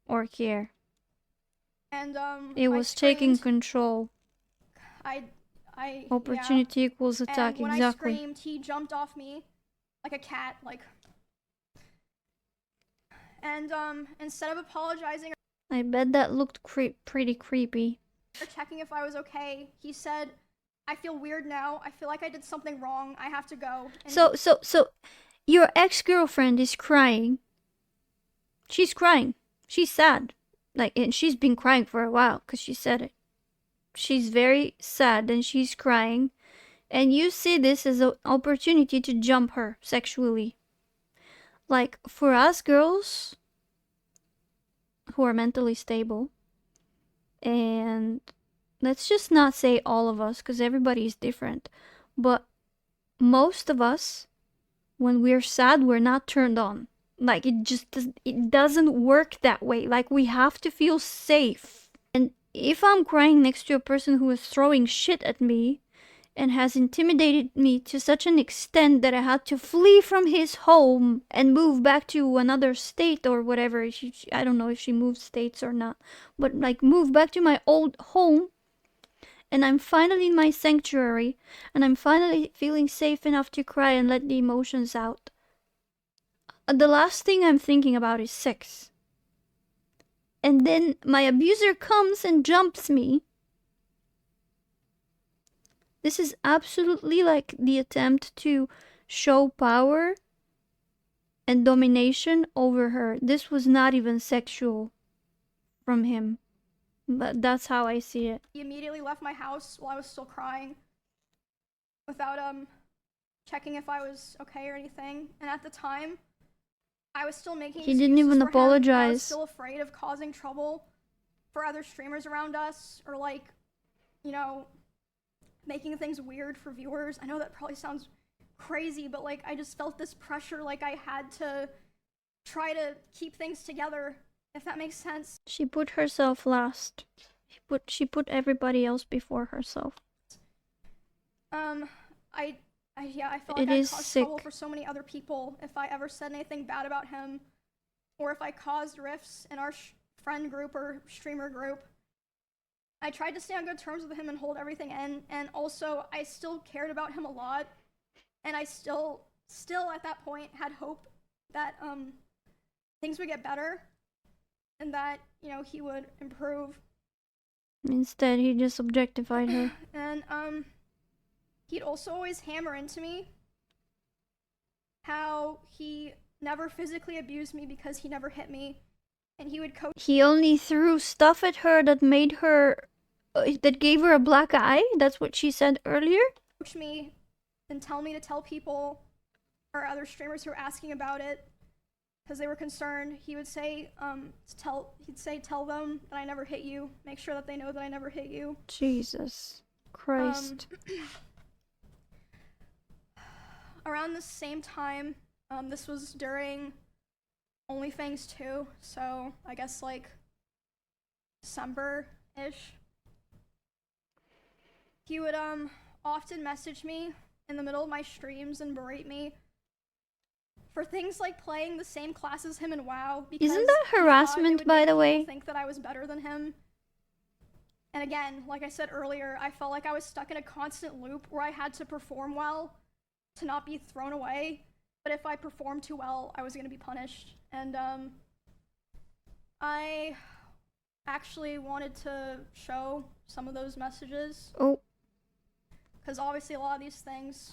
or care. And it was taking control. Opportunity yeah. equals attack, and when exactly. I screamed, he jumped off me like a cat, like. And instead of apologizing, I bet that looked pretty creepy. Or checking if I was okay, he said, "I feel weird now. I feel like I did something wrong. I have to go." And so your ex-girlfriend is crying. She's crying. She's sad. And she's been crying for a while because she said it. She's very sad and she's crying. And you see this as an opportunity to jump her sexually. Like, for us girls who are mentally stable, and let's just not say all of us because everybody is different, but most of us, when we're sad, we're not turned on. Like, it doesn't work that way. Like, we have to feel safe. And if I'm crying next to a person who is throwing shit at me and has intimidated me to such an extent that I had to flee from his home and move back to another state or whatever. I don't know if she moved states or not, but like move back to my old home, and I'm finally in my sanctuary, and I'm finally feeling safe enough to cry and let the emotions out. The last thing I'm thinking about is sex. And then my abuser comes and jumps me. This is absolutely like the attempt to show power and domination over her. This was not even sexual from him. But that's how I see it. He immediately left my house while I was still crying without checking if I was okay or anything. And at the time, I was still making excuses. He didn't even apologize. I was still afraid of causing trouble for other streamers around us, or like, you know, making things weird for viewers. I know that probably sounds crazy, but like I just felt this pressure, like I had to try to keep things together, if that makes sense. She put herself last. She put everybody else before herself. I felt like I caused trouble for so many other people if I ever said anything bad about him, or if I caused rifts in our friend group or streamer group. I tried to stay on good terms with him and hold everything in, and also I still cared about him a lot, and I still at that point had hope that things would get better and that, you know, he would improve. Instead, he just objectified her. And he'd also always hammer into me how he never physically abused me because he never hit me, and he would coach. He only threw stuff at her that made her, that gave her a black eye. That's what she said earlier. Coach me and tell me to tell people or other streamers who were asking about it because they were concerned. He would say, tell them that I never hit you. Make sure that they know that I never hit you. Jesus Christ. Around the same time, this was during OnlyFans 2, so I guess like December-ish. He would often message me in the middle of my streams and berate me for things like playing the same class as him in WoW. Isn't that harassment, by the way? Think that I was better than him. And again, like I said earlier, I felt like I was stuck in a constant loop where I had to perform well to not be thrown away, but if I performed too well, I was gonna be punished. And I actually wanted to show some of those messages. Oh. Because obviously a lot of these things,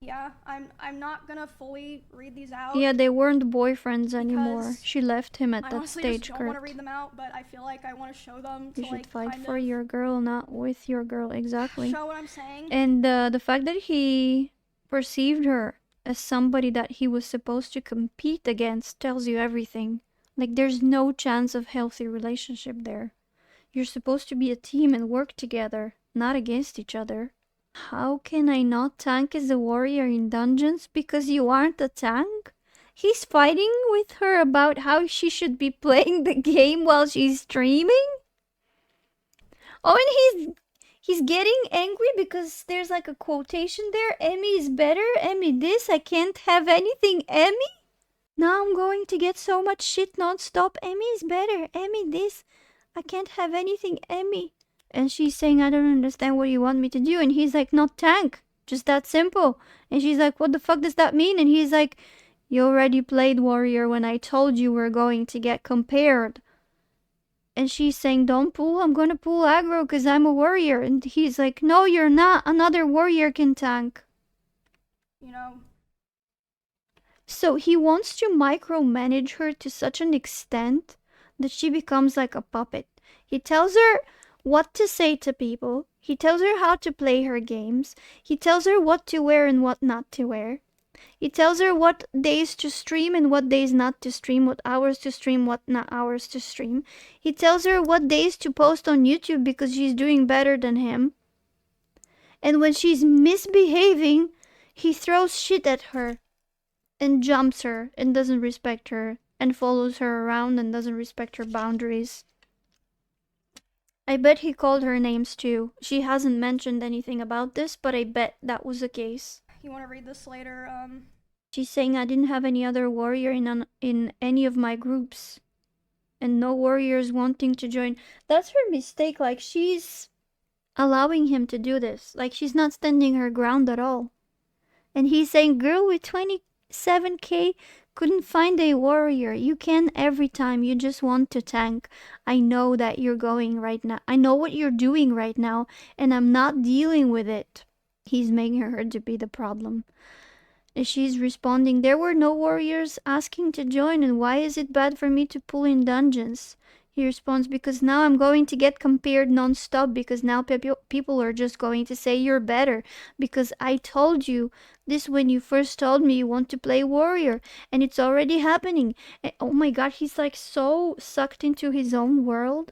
yeah, I'm not gonna fully read these out. Yeah, they weren't boyfriends anymore. She left him at that honestly stage, just don't want to read them out, but I feel like I want to show them. You to, should like, fight kind for of your girl, not with your girl, exactly. show what I'm saying. And the fact that he perceived her as somebody that he was supposed to compete against tells you everything. Like, there's no chance of healthy relationship there. You're supposed to be a team and work together, not against each other. How can I not tank as a warrior in dungeons? Because you aren't a tank? He's fighting with her about how she should be playing the game while she's streaming? Oh, and he's getting angry because there's like a quotation there. Emmy is better, Emmy this, I can't have anything, Emmy? Now I'm going to get so much shit non-stop. Emmy is better, Emmy this, I can't have anything, Emmy. And she's saying, I don't understand what you want me to do. And he's like, not tank, just that simple. And she's like, what the fuck does that mean? And he's like, you already played warrior when I told you we're going to get compared. And she's saying, don't pull, I'm gonna pull aggro because I'm a warrior. And he's like, no, you're not, another warrior can tank. You know. So he wants to micromanage her to such an extent that she becomes like a puppet. He tells her what to say to people. He tells her how to play her games. He tells her what to wear and what not to wear. He tells her what days to stream and what days not to stream, what hours to stream, what not hours to stream. He tells her what days to post on YouTube because she's doing better than him. And when she's misbehaving, he throws shit at her and jumps her and doesn't respect her and follows her around and doesn't respect her boundaries. I bet he called her names too. She hasn't mentioned anything about this, but I bet that was the case. You want to read this later? She's saying I didn't have any other warrior in any of my groups. And no warriors wanting to join. That's her mistake. Like, she's allowing him to do this. Like, she's not standing her ground at all. And he's saying, girl with 27k couldn't find a warrior. You can every time. You just want to tank. I know that you're going right now. I know what you're doing right now. And I'm not dealing with it. He's making her to be the problem. And she's responding, there were no warriors asking to join, and why is it bad for me to pull in dungeons? He responds, because now I'm going to get compared non-stop, because now people are just going to say you're better, because I told you this when you first told me you want to play warrior, and it's already happening. And oh my god, he's like so sucked into his own world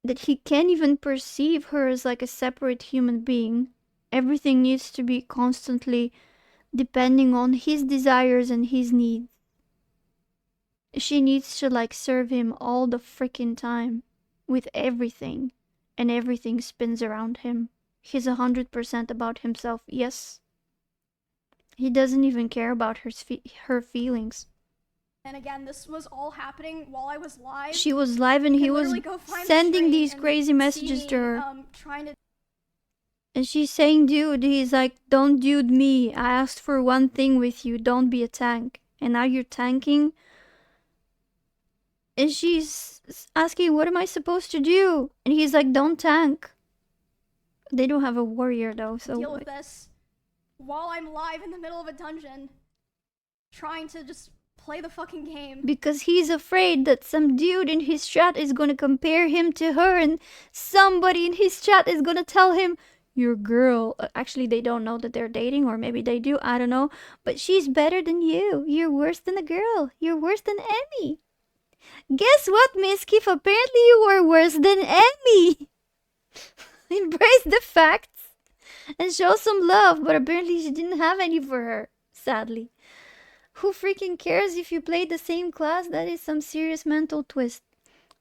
that he can't even perceive her as like a separate human being. Everything needs to be constantly depending on his desires and his needs. She needs to like serve him all the freaking time with everything, and everything spins around him. He's 100% about himself. Yes, he doesn't even care about her feelings. And again, this was all happening while I was live. She was live and he was sending these crazy messages to her. And she's saying, dude, he's like, don't dude me. I asked for one thing with you, don't be a tank. And now you're tanking. And she's asking, what am I supposed to do? And he's like, don't tank. They don't have a warrior though, so deal with this while I'm live in the middle of a dungeon trying to just play the fucking game. Because he's afraid that some dude in his chat is gonna compare him to her, and somebody in his chat is gonna tell him, your girl, actually they don't know that they're dating, or maybe they do, I don't know, but she's better than you. You're worse than a girl. You're worse than Emmy. Guess what, Mizkif? Apparently you were worse than Emmy. Embrace the facts and show some love, but apparently she didn't have any for her, sadly. Who freaking cares if you played the same class? That is some serious mental twist.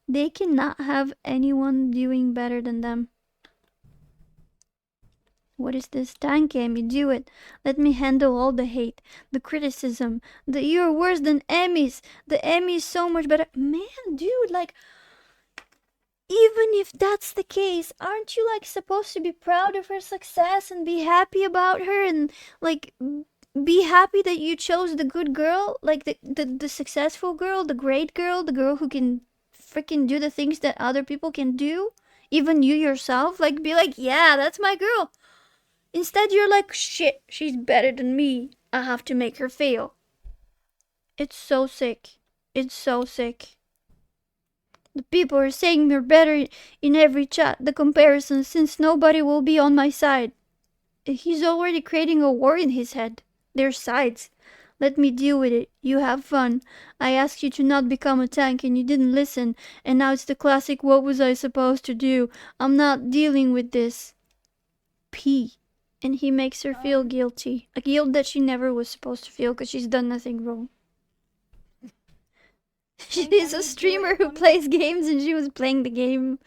They cannot have anyone doing better than them. What is this? Thank Emmy, do it. Let me handle all the hate, the criticism, the you're worse than Emmys. The Emmy is so much better. Man, dude, like, even if that's the case, aren't you like supposed to be proud of her success and be happy about her and like be happy that you chose the good girl, like the successful girl, the great girl, the girl who can freaking do the things that other people can do, even you yourself, like be like, yeah, that's my girl. Instead you're like, shit, she's better than me, I have to make her fail. It's so sick. It's so sick. The people are saying you're better in every chat, the comparison, since nobody will be on my side. He's already creating a war in his head. Their sides. Let me deal with it. You have fun. I asked you to not become a tank and you didn't listen. And now it's the classic, what was I supposed to do? I'm not dealing with this. P. And he makes her feel guilty. A guilt that she never was supposed to feel because she's done nothing wrong. She is a streamer who plays games and she was playing the game.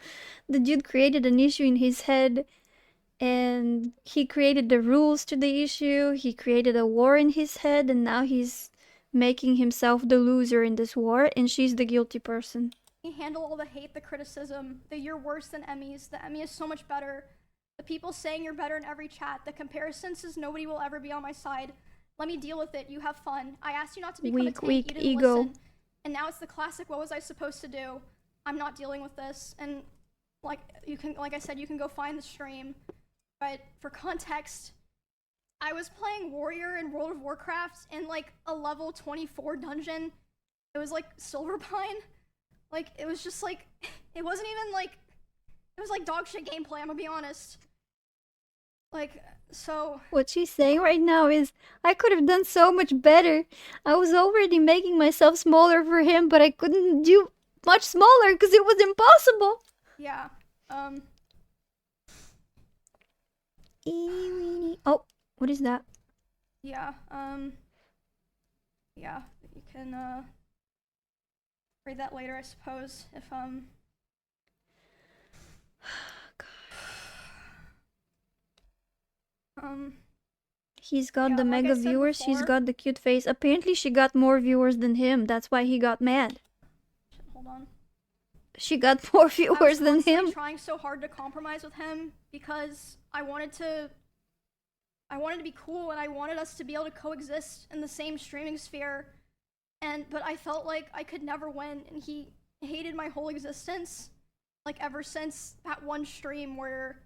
The dude created an issue in his head. And he created the rules to the issue, he created a war in his head, and now he's making himself the loser in this war, and she's the guilty person. Handle all the hate, the criticism, that you're worse than Emmys, the Emmy is so much better, the people saying you're better in every chat, the comparison says nobody will ever be on my side. Let me deal with it, you have fun. I asked you not to become a tank, you didn't ego. listen. And now it's the classic, what was I supposed to do? I'm not dealing with this. And like I said, you can go find the stream. But for context, I was playing Warrior in World of Warcraft in like a level 24 dungeon. It was like Silverpine. Like, it was just like, it wasn't even like, it was like dog shit gameplay, I'm gonna be honest. Like, so. What she's saying right now is, I could have done so much better. I was already making myself smaller for him, but I couldn't do much smaller because it was impossible. Yeah, Oh, what is that? Yeah, yeah, you can, read that later, I suppose, if, He's got yeah, the like mega viewers, she's got the cute face. Apparently she got more viewers than him, that's why he got mad. Hold on. She got more viewers than him. I was trying so hard to compromise with him because I wanted to be cool and I wanted us to be able to coexist in the same streaming sphere. But I felt like I could never win, and he hated my whole existence. Like, ever since that one stream where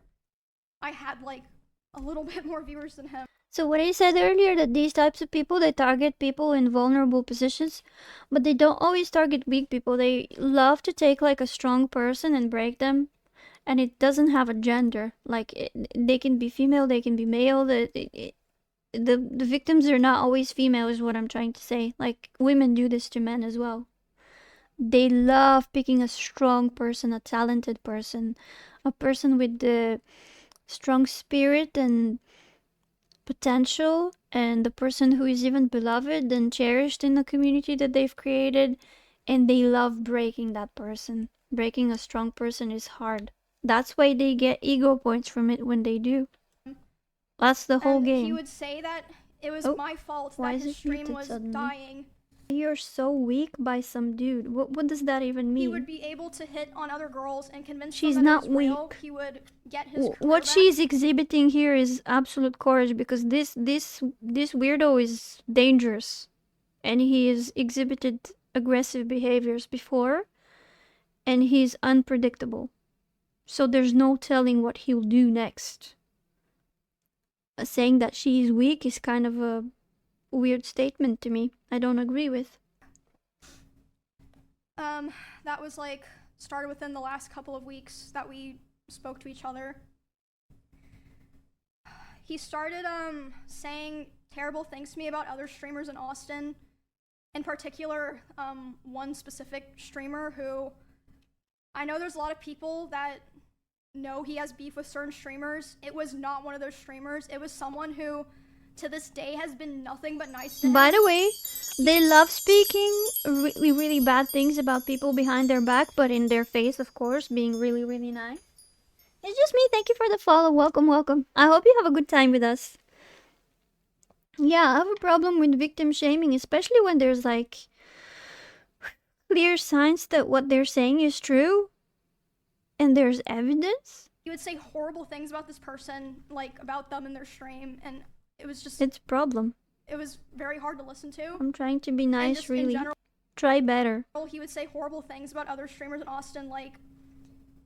I had like a little bit more viewers than him. So what I said earlier, that these types of people, they target people in vulnerable positions, but they don't always target weak people. They love to take like a strong person and break them, and it doesn't have a gender. Like, they can be female, they can be male. The victims are not always female is what I'm trying to say. Like, women do this to men as well. They love picking a strong person, a talented person, a person with the strong spirit and potential, and the person who is even beloved and cherished in the community that they've created, and they love breaking that person. Breaking a strong person is hard. That's why they get ego points from it when they do. That's the whole game. He would say that it was my fault that his stream was dying. You're so weak by some dude. What does that even mean? He would be able to hit on other girls and convince she's them that not it was weak. real. He would get his what back. she's exhibiting here is absolute courage, because this weirdo is dangerous, and he has exhibited aggressive behaviors before, and he's unpredictable. So there's no telling what he'll do next. Saying that she is weak is kind of a weird statement to me. I don't agree with. That was like started within the last couple of weeks that we spoke to each other. He started saying terrible things to me about other streamers in Austin. In particular, one specific streamer who I know there's a lot of people that know he has beef with certain streamers. It was not one of those streamers. It was someone who to this day has been nothing but nice to him. By the way, they love speaking really, really bad things about people behind their back, but in their face, of course, being really, really nice. It's just me. Thank you for the follow. Welcome, welcome. I hope you have a good time with us. Yeah, I have a problem with victim shaming, especially when there's like clear signs that what they're saying is true and there's evidence. He would say horrible things about this person, like about them in their stream, and it was just... It's a problem. It was very hard to listen to. I'm trying to be nice, just really. In general, try better. He would say horrible things about other streamers in Austin, like,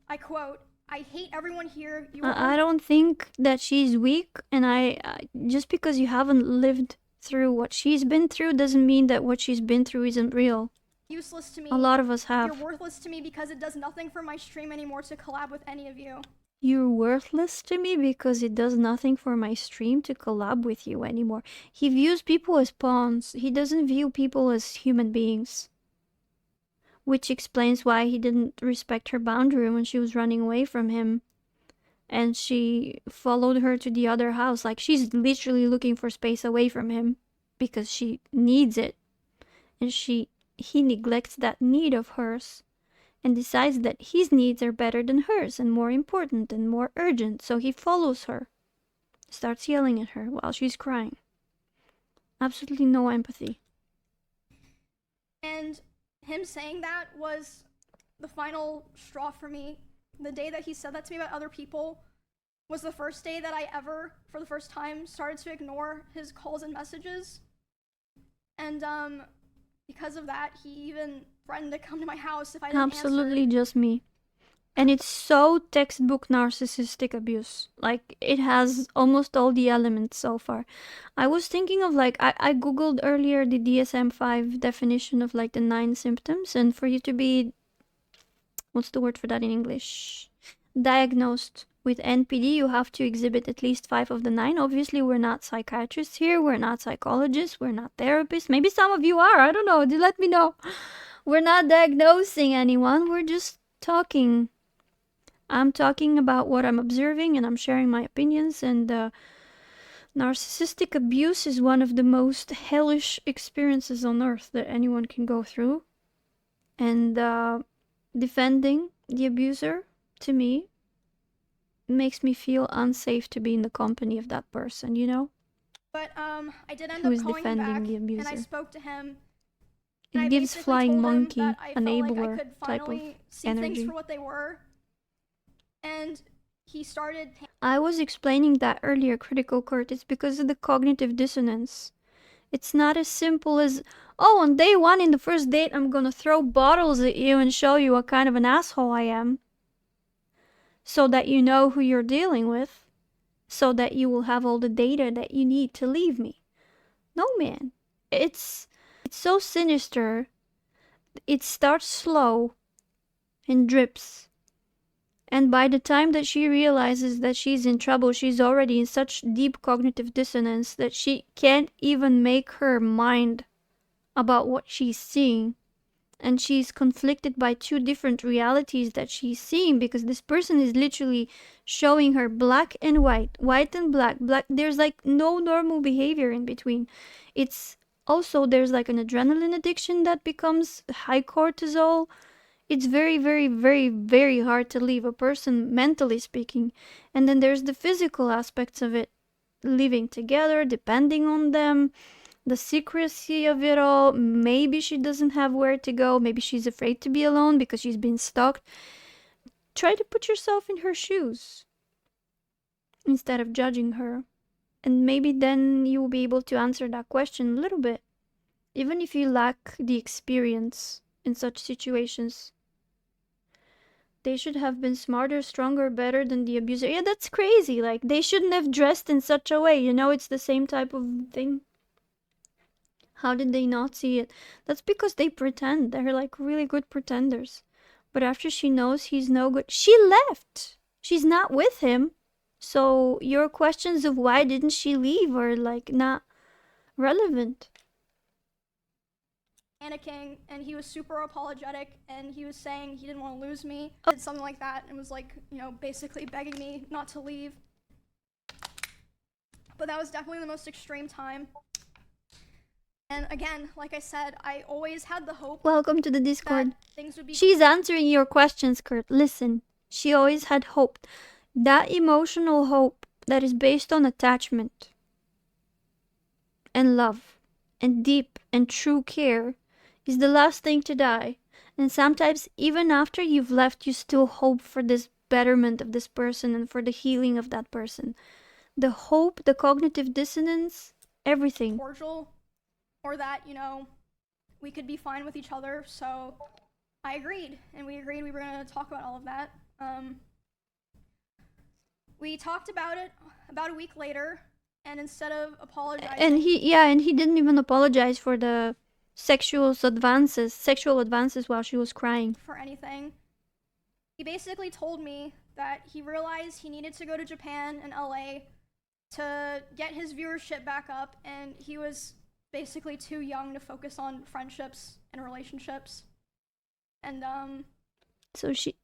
I quote, "I hate everyone here. I don't think that she's weak, and I just because you haven't lived through what she's been through doesn't mean that what she's been through isn't real. Useless to me. A lot of us have. You're worthless to me because it does nothing for my stream anymore to collab with any of you." You're worthless to me because it does nothing for my stream to collab with you anymore. He views people as pawns. He doesn't view people as human beings. Which explains why he didn't respect her boundary when she was running away from him. And she followed her to the other house. Like, she's literally looking for space away from him because she needs it. And he neglects that need of hers and decides that his needs are better than hers and more important and more urgent. So he follows her, starts yelling at her while she's crying. Absolutely no empathy. And him saying that was the final straw for me. The day that he said that to me about other people was the first day that I ever, for the first time, started to ignore his calls and messages. And because of that, he even threatened to come to my house if I didn't Absolutely answer. just me. And it's so textbook narcissistic abuse. Like, it has almost all the elements so far. I was thinking of, like, I googled earlier the DSM-5 definition of, like, the 9 symptoms. And for you to be, what's the word for that in English? Diagnosed with NPD, you have to exhibit at least 5 of the 9. Obviously, we're not psychiatrists here. We're not psychologists. We're not therapists. Maybe some of you are. I don't know. Let me know. We're not diagnosing anyone. We're just talking. I'm talking about what I'm observing and I'm sharing my opinions. And narcissistic abuse is one of the most hellish experiences on earth that anyone can go through. And defending the abuser, to me, makes me feel unsafe to be in the company of that person, you know? But I did end up calling him back, and I spoke to him. It gives flying monkey, enabler like I type of see energy. Things for what they were. And he started... I was explaining that earlier, Critical Kurt. It's because of the cognitive dissonance. It's not as simple as, oh, on day 1 in the first date, I'm gonna throw bottles at you and show you what kind of an asshole I am. So that you know who you're dealing with. So that you will have all the data that you need to leave me. No, man. It's so sinister. It starts slow and drips. And by the time that she realizes that she's in trouble, she's already in such deep cognitive dissonance that she can't even make her mind about what she's seeing. And she's conflicted by 2 different realities that she's seeing because this person is literally showing her black and white, white and black, black. There's like no normal behavior in between. It's also, there's like an adrenaline addiction that becomes high cortisol. It's very, very, very, very hard to leave a person, mentally speaking. And then there's the physical aspects of it. Living together, depending on them, the secrecy of it all. Maybe she doesn't have where to go. Maybe she's afraid to be alone because she's been stalked. Try to put yourself in her shoes instead of judging her. And maybe then you will be able to answer that question a little bit. Even if you lack the experience in such situations. they should have been smarter, stronger, better than the abuser. Yeah, that's crazy. Like, they shouldn't have dressed in such a way. You know, it's the same type of thing. How did they not see it? That's because they pretend. They're like really good pretenders. But after she knows he's no good, she left. She's not with him. So your questions of why didn't she leave are like not relevant. Panicking, and he was super apologetic, and he was saying he didn't want to lose me. Did something like that, and was like, you know, basically begging me not to leave. But that was definitely the most extreme time. And again, like I said, I always had the hope. Welcome to the Discord. Things would be. She's answering your questions, Kurt. Listen, she always had hope. That emotional hope that is based on attachment and love and deep and true care is the last thing to die. And sometimes, even after you've left, you still hope for this betterment of this person and for the healing of that person. The hope, the cognitive dissonance, everything. Cordial, or that, you know, we could be fine with each other. So I agreed, and we agreed we were going to talk about all of that. We talked about it about a week later, and instead of apologizing, and he didn't even apologize for the sexual advances while she was crying. For anything, he basically told me that he realized he needed to go to Japan and LA to get his viewership back up, and he was basically too young to focus on friendships and relationships. And so she,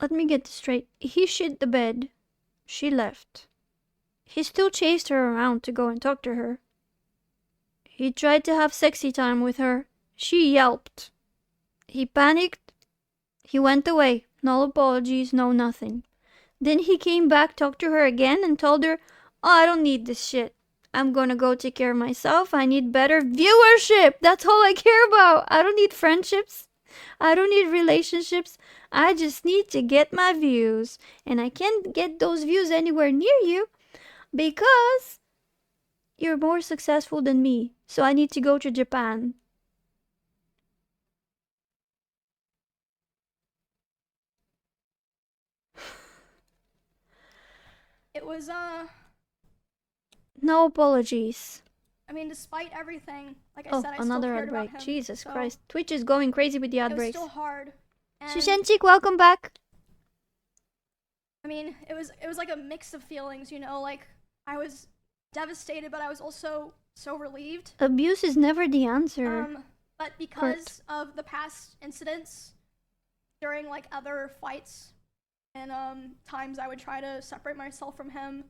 let me get this straight. He shit the bed. She left. He still chased her around to go and talk to her. He tried to have sexy time with her. She yelped. He panicked. He went away. No apologies, no nothing. Then he came back, talked to her again, and told her, "Oh, I don't need this shit. I'm gonna go take care of myself. I need better viewership. That's all I care about. I don't need friendships. I don't need relationships. I just need to get my views. And I can't get those views anywhere near you because you're more successful than me. So I need to go to Japan." it was, No apologies. I mean, despite everything, like I said, I another still cared outbreak. about him. Jesus so Christ. Twitch is going crazy with the It was outbreaks. still hard. And Shushenchik, welcome back. I mean, it was like a mix of feelings, you know, like I was devastated, but I was also so relieved. Abuse is never the answer. But because of the past incidents during like other fights and times I would try to separate myself from him.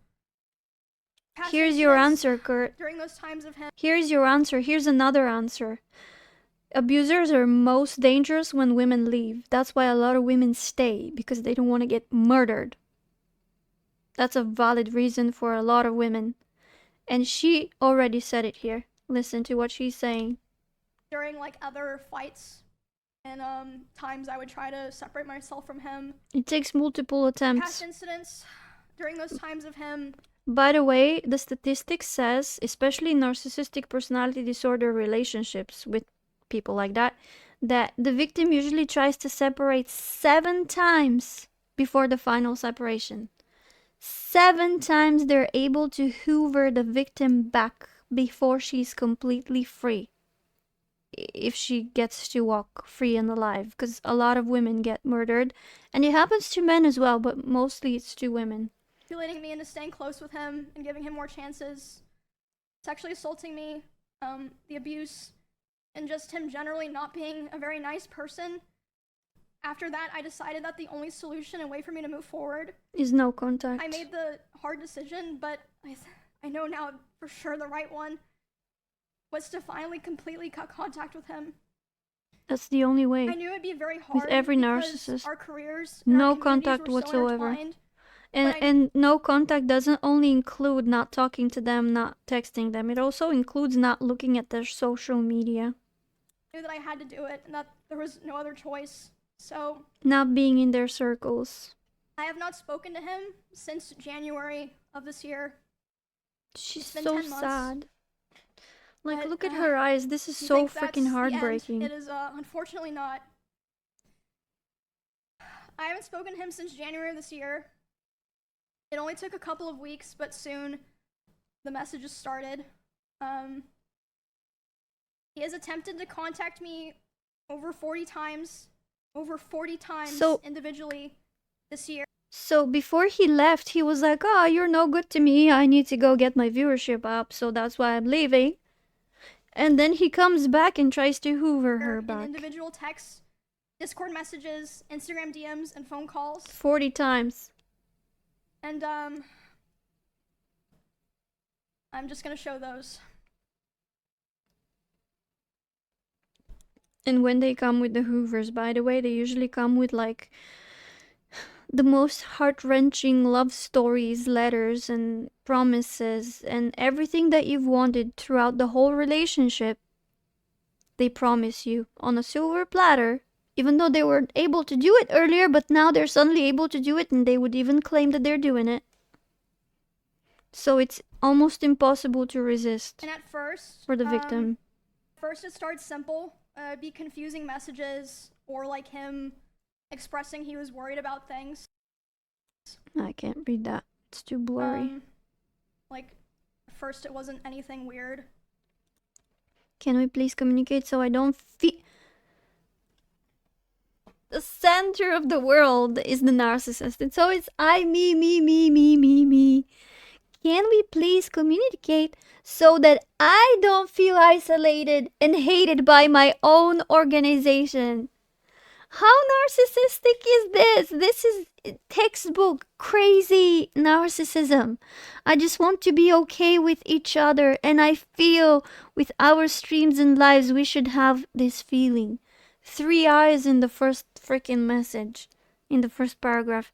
Here's your answer, Kurt. During those times of him. Here's your answer. Here's another answer. Abusers are most dangerous when women leave. That's why a lot of women stay, because they don't want to get murdered. That's a valid reason for a lot of women. And she already said it here. Listen to what she's saying. During like other fights and times I would try to separate myself from him. It takes multiple attempts. Past incidents during those times of him. By the way, the statistics says, especially narcissistic personality disorder relationships with people like that the victim usually tries to separate 7 times before the final separation. 7 times they're able to hoover the victim back before she's completely free. If she gets to walk free and alive, because a lot of women get murdered, and it happens to men as well, but mostly it's to women. Manipulating me into staying close with him and giving him more chances, sexually assaulting me, the abuse, and just him generally not being a very nice person. After that, I decided that the only solution and way for me to move forward is no contact. I made the hard decision, but I know now for sure the right one was to finally completely cut contact with him. That's the only way. I knew it'd be very hard with every narcissist. Our careers, no contact whatsoever. And no contact doesn't only include not talking to them, not texting them. It also includes not looking at their social media. I knew that I had to do it and that there was no other choice. So not being in their circles. I have not spoken to him since January of this year. She's so sad. Like, look at her eyes. This is so freaking heartbreaking. It is unfortunately not. I haven't spoken to him since January of this year. It only took a couple of weeks, but soon the messages started. He has attempted to contact me over 40 times individually this year. So before he left, he was like, "Oh, you're no good to me. I need to go get my viewership up, so that's why I'm leaving." And then he comes back and tries to hoover her back. Individual texts, Discord messages, Instagram DMs, and phone calls. 40 times. And I'm just gonna show those. And when they come with the hoovers, by the way, they usually come with like the most heart-wrenching love stories, letters, and promises, and everything that you've wanted throughout the whole relationship. They promise you on a silver platter, even though they weren't able to do it earlier, but now they're suddenly able to do it, and they would even claim that they're doing it. So it's almost impossible to resist. And at first, for the victim. First it starts simple, be confusing messages, or like him expressing he was worried about things. I can't read that. It's too blurry. Like, first it wasn't anything weird. Can we please communicate so I don't feel... The center of the world is the narcissist. And so it's I, me, me, me, me, me, me. Can we please communicate so that I don't feel isolated and hated by my own organization? How narcissistic is this? This is textbook crazy narcissism. I just want to be okay with each other, and I feel with our streams and lives we should have this feeling. 3 eyes in the first freaking message, in the first paragraph.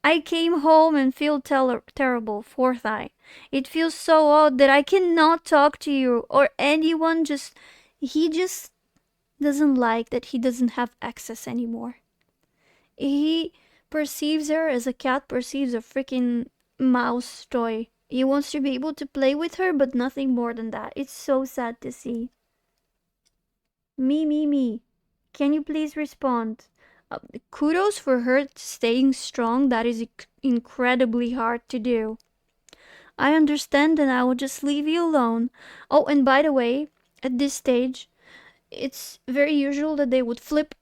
I came home and feel terrible. 4th eye. It feels so odd that I cannot talk to you or anyone. He just doesn't like that he doesn't have access anymore. He perceives her as a cat perceives a freaking mouse toy. He wants to be able to play with her, but nothing more than that. It's so sad to see. Me. Can you please respond? Kudos for her staying strong. That is incredibly hard to do. I understand, and I will just leave you alone. Oh, and by the way, at this stage, it's very usual that they would flip.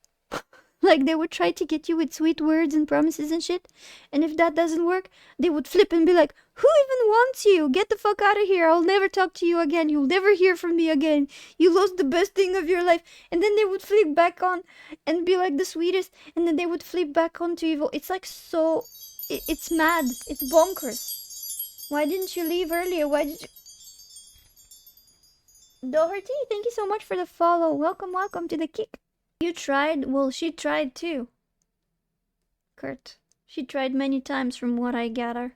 Like, they would try to get you with sweet words and promises and shit. And if that doesn't work, they would flip and be like, who even wants you? Get the fuck out of here. I'll never talk to you again. You'll never hear from me again. You lost the best thing of your life. And then they would flip back on and be like the sweetest. And then they would flip back on to evil. It's like so... It's mad. It's bonkers. Why didn't you leave earlier? Why did you... Doherty, thank you so much for the follow. Welcome to the kick. You tried? Well, she tried too. Kurt. She tried many times from what I gather.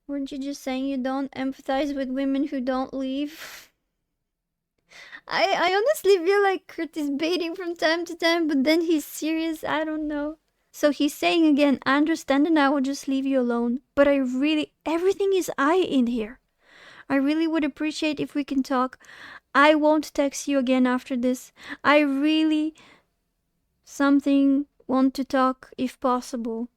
Weren't you just saying you don't empathize with women who don't leave? I honestly feel like Kurt is baiting from time to time, but then he's serious. I don't know. So he's saying again, I understand and I will just leave you alone. But everything is I in here. I really would appreciate if we can talk. I won't text you again after this. I really want to talk if possible.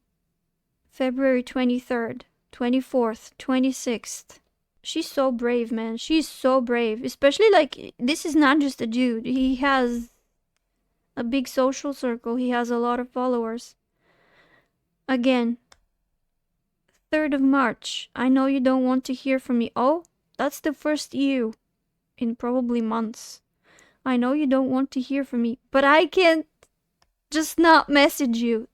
February 23rd, 24th, 26th. She's so brave, man. She's so brave. Especially like, this is not just a dude. He has a big social circle. He has a lot of followers. Again, 3rd of March. I know you don't want to hear from me. Oh, that's the first you in probably months. I know you don't want to hear from me, but I can't just not message you.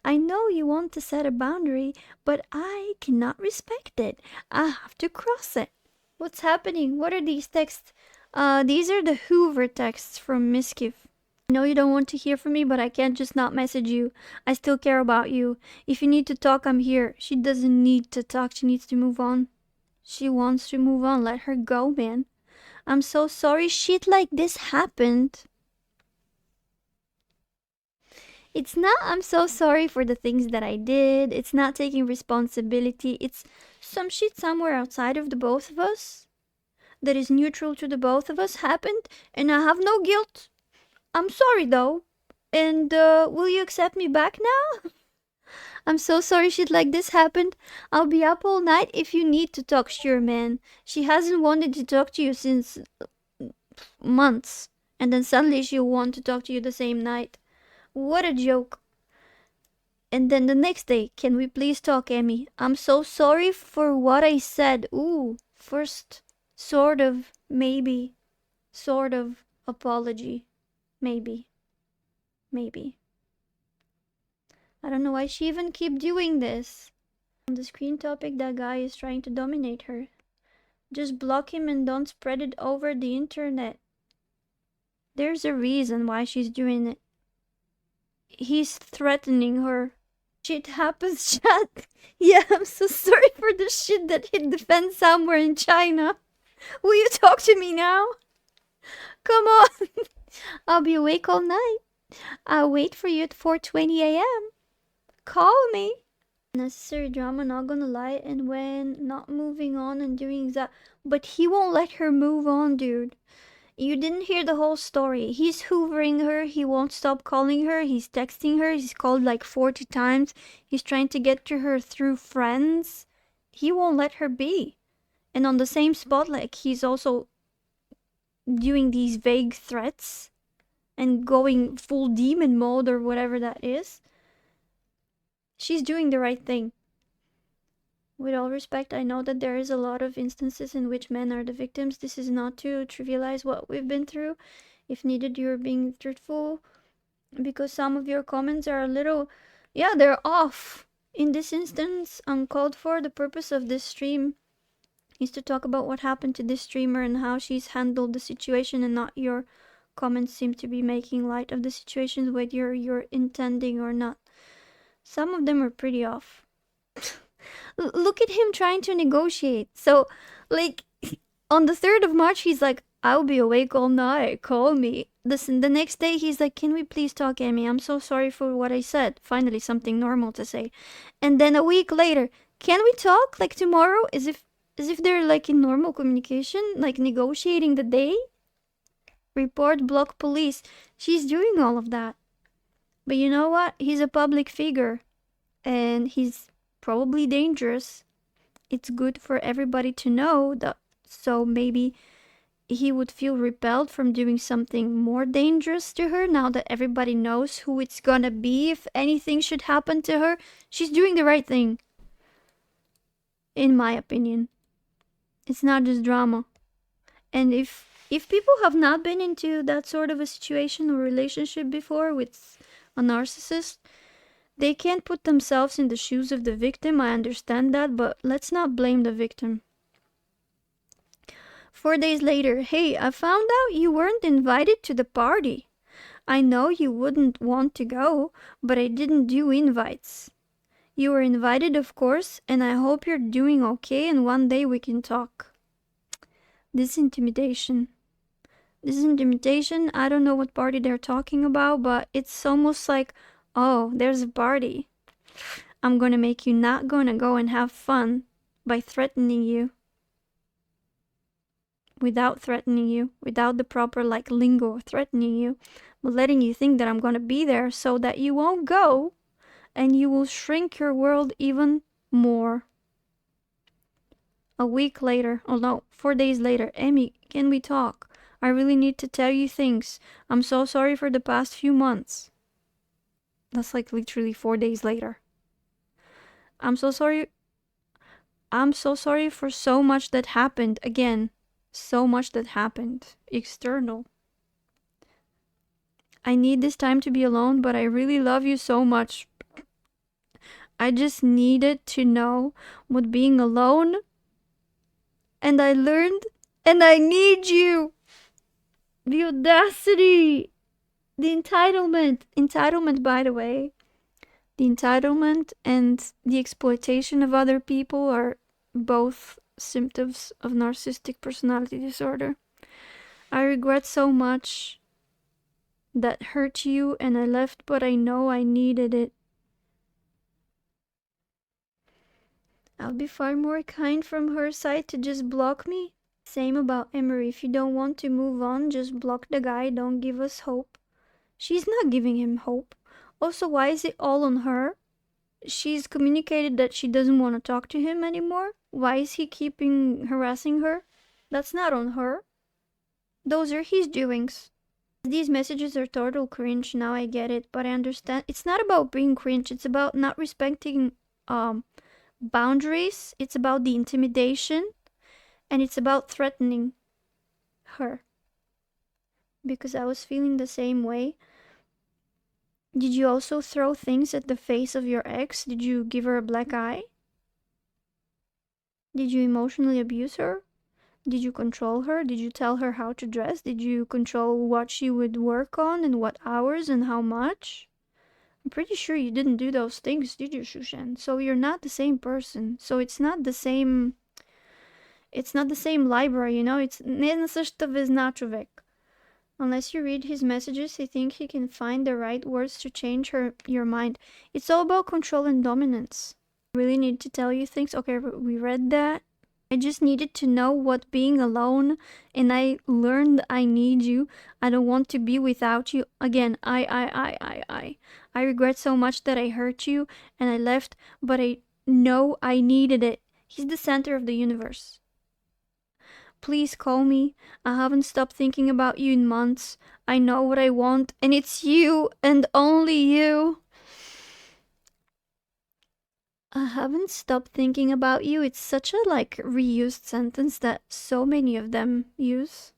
I know you want to set a boundary, but I cannot respect it. I have to cross it. What's happening? What are these texts? These are the Hoover texts from Mizkif. I know you don't want to hear from me, but I can't just not message you. I still care about you. If you need to talk, I'm here. She doesn't need to talk. She needs to move on. She wants to move on. Let her go, man. I'm so sorry shit like this happened. It's not I'm so sorry for the things that I did. It's not taking responsibility. It's some shit somewhere outside of the both of us that is neutral to the both of us happened, and I have no guilt. I'm sorry though. And will you accept me back now? I'm so sorry shit like this happened. I'll be up all night if you need to talk, sure, man. She hasn't wanted to talk to you since months. And then suddenly she'll want to talk to you the same night. What a joke. And then the next day, can we please talk, Emmy? I'm so sorry for what I said. Ooh, first sort of, maybe, sort of apology. Maybe, maybe. I don't know why she even keep doing this. On the screen topic, that guy is trying to dominate her. Just block him and don't spread it over the internet. There's a reason why she's doing it. He's threatening her. Shit happens, chat. Yeah, I'm so sorry for the shit that hit the fan somewhere in China. Will you talk to me now? Come on. I'll be awake all night. I'll wait for you at 4:20 a.m. Call me. Necessary drama, not gonna lie, and when not moving on and doing that. But he won't let her move on, dude. You didn't hear the whole story. He's hoovering her. He won't stop calling her. He's texting her. He's called like 40 times. He's trying to get to her through friends. He won't let her be. And on the same spot, like, he's also doing these vague threats and going full demon mode or whatever that is. She's doing the right thing. With all respect, I know that there is a lot of instances in which men are the victims. This is not to trivialize what we've been through. If needed, you're being truthful, because some of your comments are a little, yeah, they're off. In this instance, uncalled for. The purpose of this stream is to talk about what happened to this streamer and how she's handled the situation, and not your comments seem to be making light of the situation, whether you're intending or not. Some of them are pretty off. Look at him trying to negotiate. So, like, on the 3rd of March, he's like, I'll be awake all night. Call me. Listen, the next day, he's like, can we please talk, Amy? I'm so sorry for what I said. Finally, something normal to say. And then a week later, can we talk? Like tomorrow? As if they're like in normal communication, like negotiating the day. Report, block police. She's doing all of that. But you know what? He's a public figure. And he's probably dangerous. It's good for everybody to know that, so maybe he would feel repelled from doing something more dangerous to her now that everybody knows who it's gonna be if anything should happen to her. She's doing the right thing, in my opinion. It's not just drama. And if people have not been into that sort of a situation or relationship before with a narcissist, they can't put themselves in the shoes of the victim. I understand that, but let's not blame the victim. 4 days later, hey, I found out you weren't invited to the party. I know you wouldn't want to go, but I didn't do invites. You were invited, of course, and I hope you're doing okay and one day we can talk. This intimidation. I don't know what party they're talking about, but it's almost like, oh, there's a party. I'm gonna make you not gonna go and have fun by threatening you. Without threatening you, without the proper like lingo of threatening you, but letting you think that I'm gonna be there so that you won't go and you will shrink your world even more. A week later, oh no, 4 days later, Amy, can we talk? I really need to tell you things. I'm so sorry for the past few months. That's like literally 4 days later. I'm so sorry for so much that happened. Again, so much that happened. External. I need this time to be alone, but I really love you so much. I just needed to know what being alone. And I learned, and I need you. The audacity. The entitlement. Entitlement, by the way. The entitlement and the exploitation of other people are both symptoms of narcissistic personality disorder. I regret so much that hurt you and I left, but I know I needed it. I'll be far more kind from her side to just block me. Same about Emiru. If you don't want to move on, just block the guy. Don't give us hope. She's not giving him hope. Also, why is it all on her? She's communicated that she doesn't want to talk to him anymore. Why is he keeping harassing her? That's not on her. Those are his doings. These messages are total cringe. Now I get it, but I understand. It's not about being cringe. It's about not respecting boundaries. It's about the intimidation, and it's about threatening her. Because I was feeling the same way. Did you also throw things at the face of your ex? Did you give her a black eye? Did you emotionally abuse her? Did you control her? Did you tell her how to dress? Did you control what she would work on and what hours and how much? I'm pretty sure you didn't do those things, did you, Shushan? So you're not the same person. So it's not the same library, you know? It's не на същата везна, човек. Unless you read his messages, I think he can find the right words to change your mind. It's all about control and dominance. I really need to tell you things. Okay, we read that. I just needed to know what being alone, and I learned I need you. I don't want to be without you. Again, I regret so much that I hurt you and I left, but I know I needed it. He's the center of the universe. Please call me. I haven't stopped thinking about you in months. I know what I want, and it's you and only you. I haven't stopped thinking about you. It's such a reused sentence that so many of them use.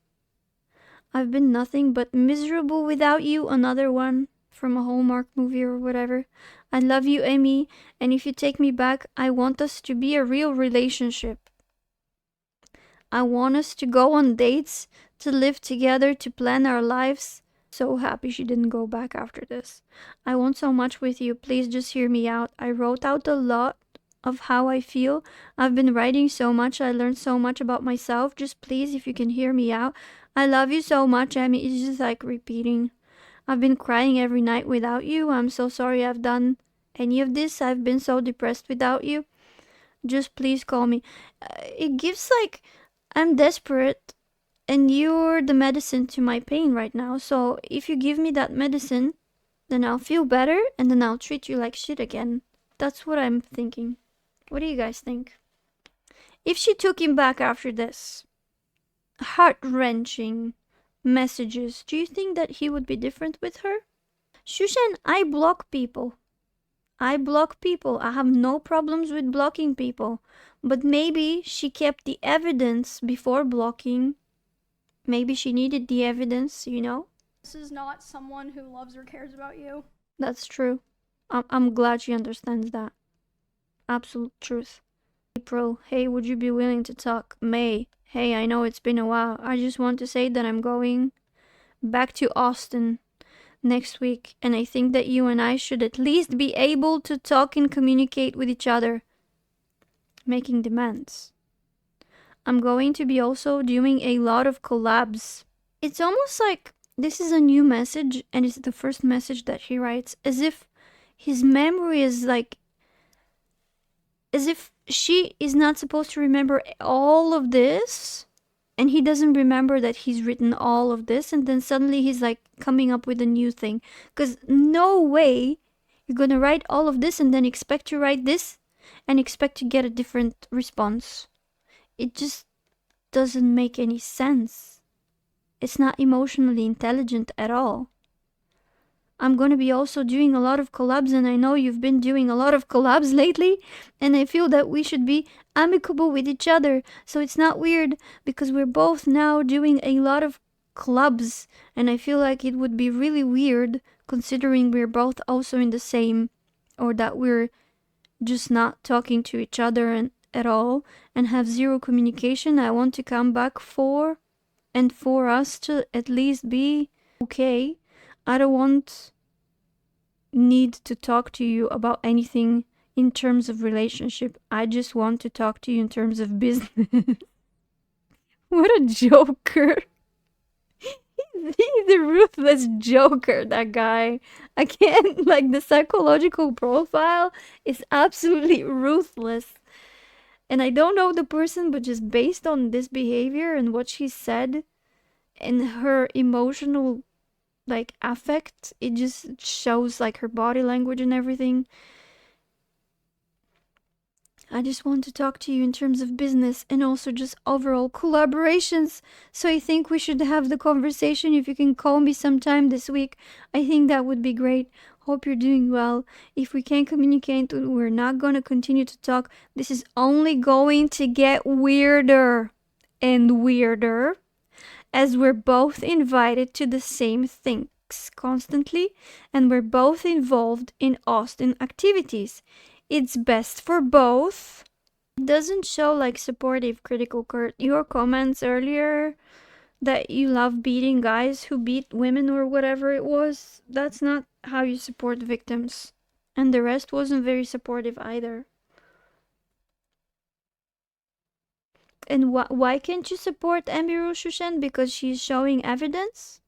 I've been nothing but miserable without you. Another one from a Hallmark movie or whatever. I love you, Emmy, and if you take me back, I want us to be a real relationship. I want us to go on dates, to live together, to plan our lives. So happy she didn't go back after this. I want so much with you. Please just hear me out. I wrote out a lot of how I feel. I've been writing so much. I learned so much about myself. Just please, if you can hear me out. I love you so much, Emmy. It's just like repeating. I've been crying every night without you. I'm so sorry I've done any of this. I've been so depressed without you. Just please call me. It gives I'm desperate and you're the medicine to my pain right now. So if you give me that medicine, then I'll feel better and then I'll treat you like shit again. That's what I'm thinking. What do you guys think? If she took him back after this heart-wrenching messages, do you think that he would be different with her? Shushan, I block people. I have no problems with blocking people. But maybe she kept the evidence before blocking. Maybe she needed the evidence, you know? This is not someone who loves or cares about you. That's true. I'm glad she understands that. Absolute truth. April, hey, would you be willing to talk? May, hey, I know it's been a while. I just want to say that I'm going back to Austin next week, and I think that you and I should at least be able to talk and communicate with each other. Making demands. I'm going to be also doing a lot of collabs. It's almost like this is a new message and it's the first message that he writes, as if his memory is as if she is not supposed to remember all of this and he doesn't remember that he's written all of this, and then suddenly he's coming up with a new thing. Because no way you're gonna write all of this and then expect to write this and expect to get a different response. It just doesn't make any sense. It's not emotionally intelligent at all. I'm gonna be also doing a lot of collabs, and I know you've been doing a lot of collabs lately, and I feel that we should be amicable with each other, so it's not weird, because we're both now doing a lot of clubs, and I feel like it would be really weird, considering we're both also in the same, or that we're just not talking to each other at all, and have zero communication. I want to come back for us to at least be okay. I don't need to talk to you about anything in terms of relationship. I just want to talk to you in terms of business. What a joker. He's a ruthless joker, that guy. I can't, the psychological profile is absolutely ruthless. And I don't know the person, but just based on this behavior and what she said and her emotional like affect. It just shows like her body language and everything. I just want to talk to you in terms of business and also just overall collaborations. So I think we should have the conversation. If you can call me sometime this week, I think that would be great. Hope you're doing well. If we can't communicate, we're not going to continue to talk. This is only going to get weirder and weirder as we're both invited to the same things constantly and we're both involved in Austin activities. It's best for both. It doesn't show like supportive critical Kurt. Your comments earlier that you love beating guys who beat women or whatever it was, that's not how you support victims. And the rest wasn't very supportive either. And why can't you support Emiru Shushen? Because she's showing evidence?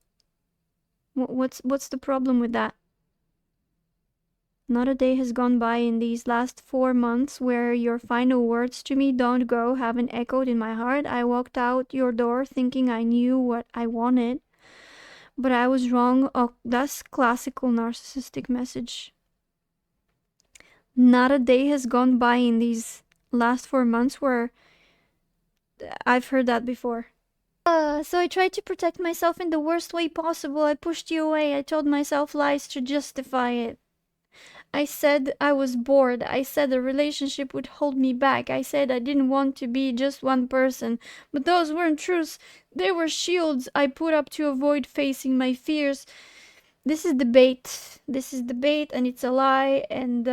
What's the problem with that? Not a day has gone by in these last 4 months where your final words to me don't go haven't echoed in my heart. I walked out your door thinking I knew what I wanted, but I was wrong. Oh, that's classical narcissistic message. Not a day has gone by in these last 4 months where I've heard that before. So I tried to protect myself in the worst way possible. I pushed you away. I told myself lies to justify it. I said I was bored. I said a relationship would hold me back. I said I didn't want to be just one person. But those weren't truths. They were shields I put up to avoid facing my fears. This is the bait. This is the bait, and it's a lie. And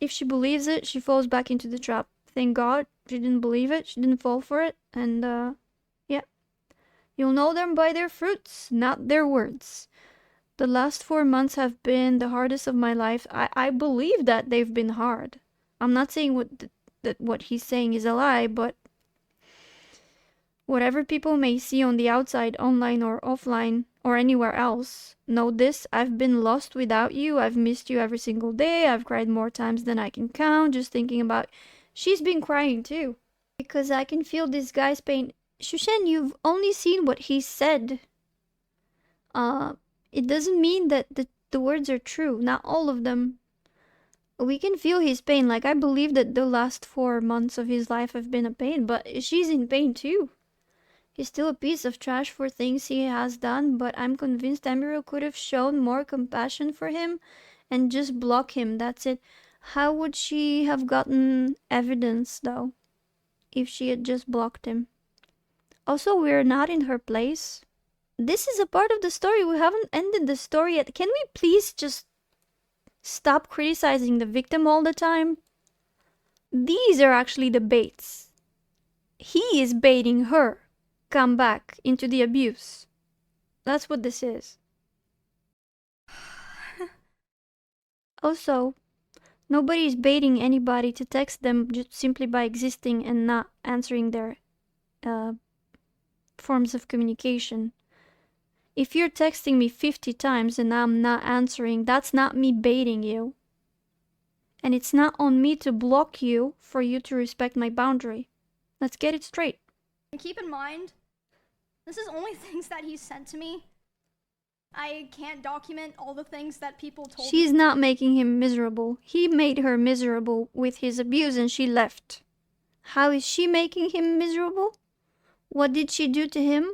if she believes it, she falls back into the trap. Thank God she didn't believe it. She didn't fall for it. And yeah, you'll know them by their fruits, not their words. The last 4 months have been the hardest of my life. I believe that they've been hard. I'm not saying that what he's saying is a lie, but whatever people may see on the outside, online or offline or anywhere else, know this: I've been lost without you. I've missed you every single day. I've cried more times than I can count just thinking about. She's been crying too because I can feel this guy's pain. Shushen, you've only seen what he said. It doesn't mean that the words are true. Not all of them. We can feel his pain. Like, I believe that the last 4 months of his life have been a pain, but she's in pain too. He's still a piece of trash for things he has done, but I'm convinced Emiru could have shown more compassion for him and just block him. That's it. How would she have gotten evidence, though, if she had just blocked him? Also, we're not in her place. This is a part of the story. We haven't ended the story yet. Can we please just stop criticizing the victim all the time? These are actually the baits. He is baiting her. Come back into the abuse. That's what this is. Also, nobody is baiting anybody to text them just simply by existing and not answering their forms of communication. If you're texting me 50 times and I'm not answering, that's not me baiting you. And it's not on me to block you for you to respect my boundary. Let's get it straight. And keep in mind, this is only things that he sent to me. I can't document all the things that people told me. She's not making him miserable. He made her miserable with his abuse and she left. How is she making him miserable? What did she do to him?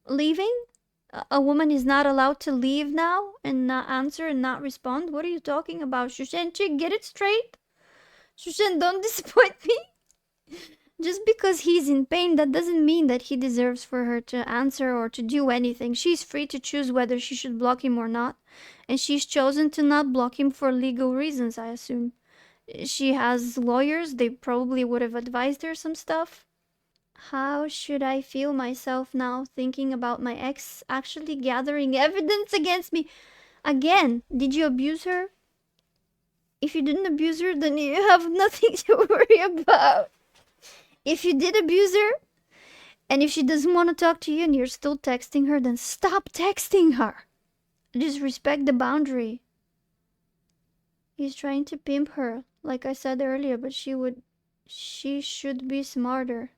Leaving? A woman is not allowed to leave now and not answer and not respond? What are you talking about? Shushen, chick, get it straight. Shushen, don't disappoint me. Just because he's in pain, that doesn't mean that he deserves for her to answer or to do anything. She's free to choose whether she should block him or not. And she's chosen to not block him for legal reasons, I assume. She has lawyers. They probably would have advised her some stuff. How should I feel myself now thinking about my ex actually gathering evidence against me? Again, did you abuse her? If you didn't abuse her, then you have nothing to worry about. If you did abuse her, and if she doesn't want to talk to you and you're still texting her, then stop texting her. Just respect the boundary. He's trying to pimp her, like I said earlier, but she should be smarter.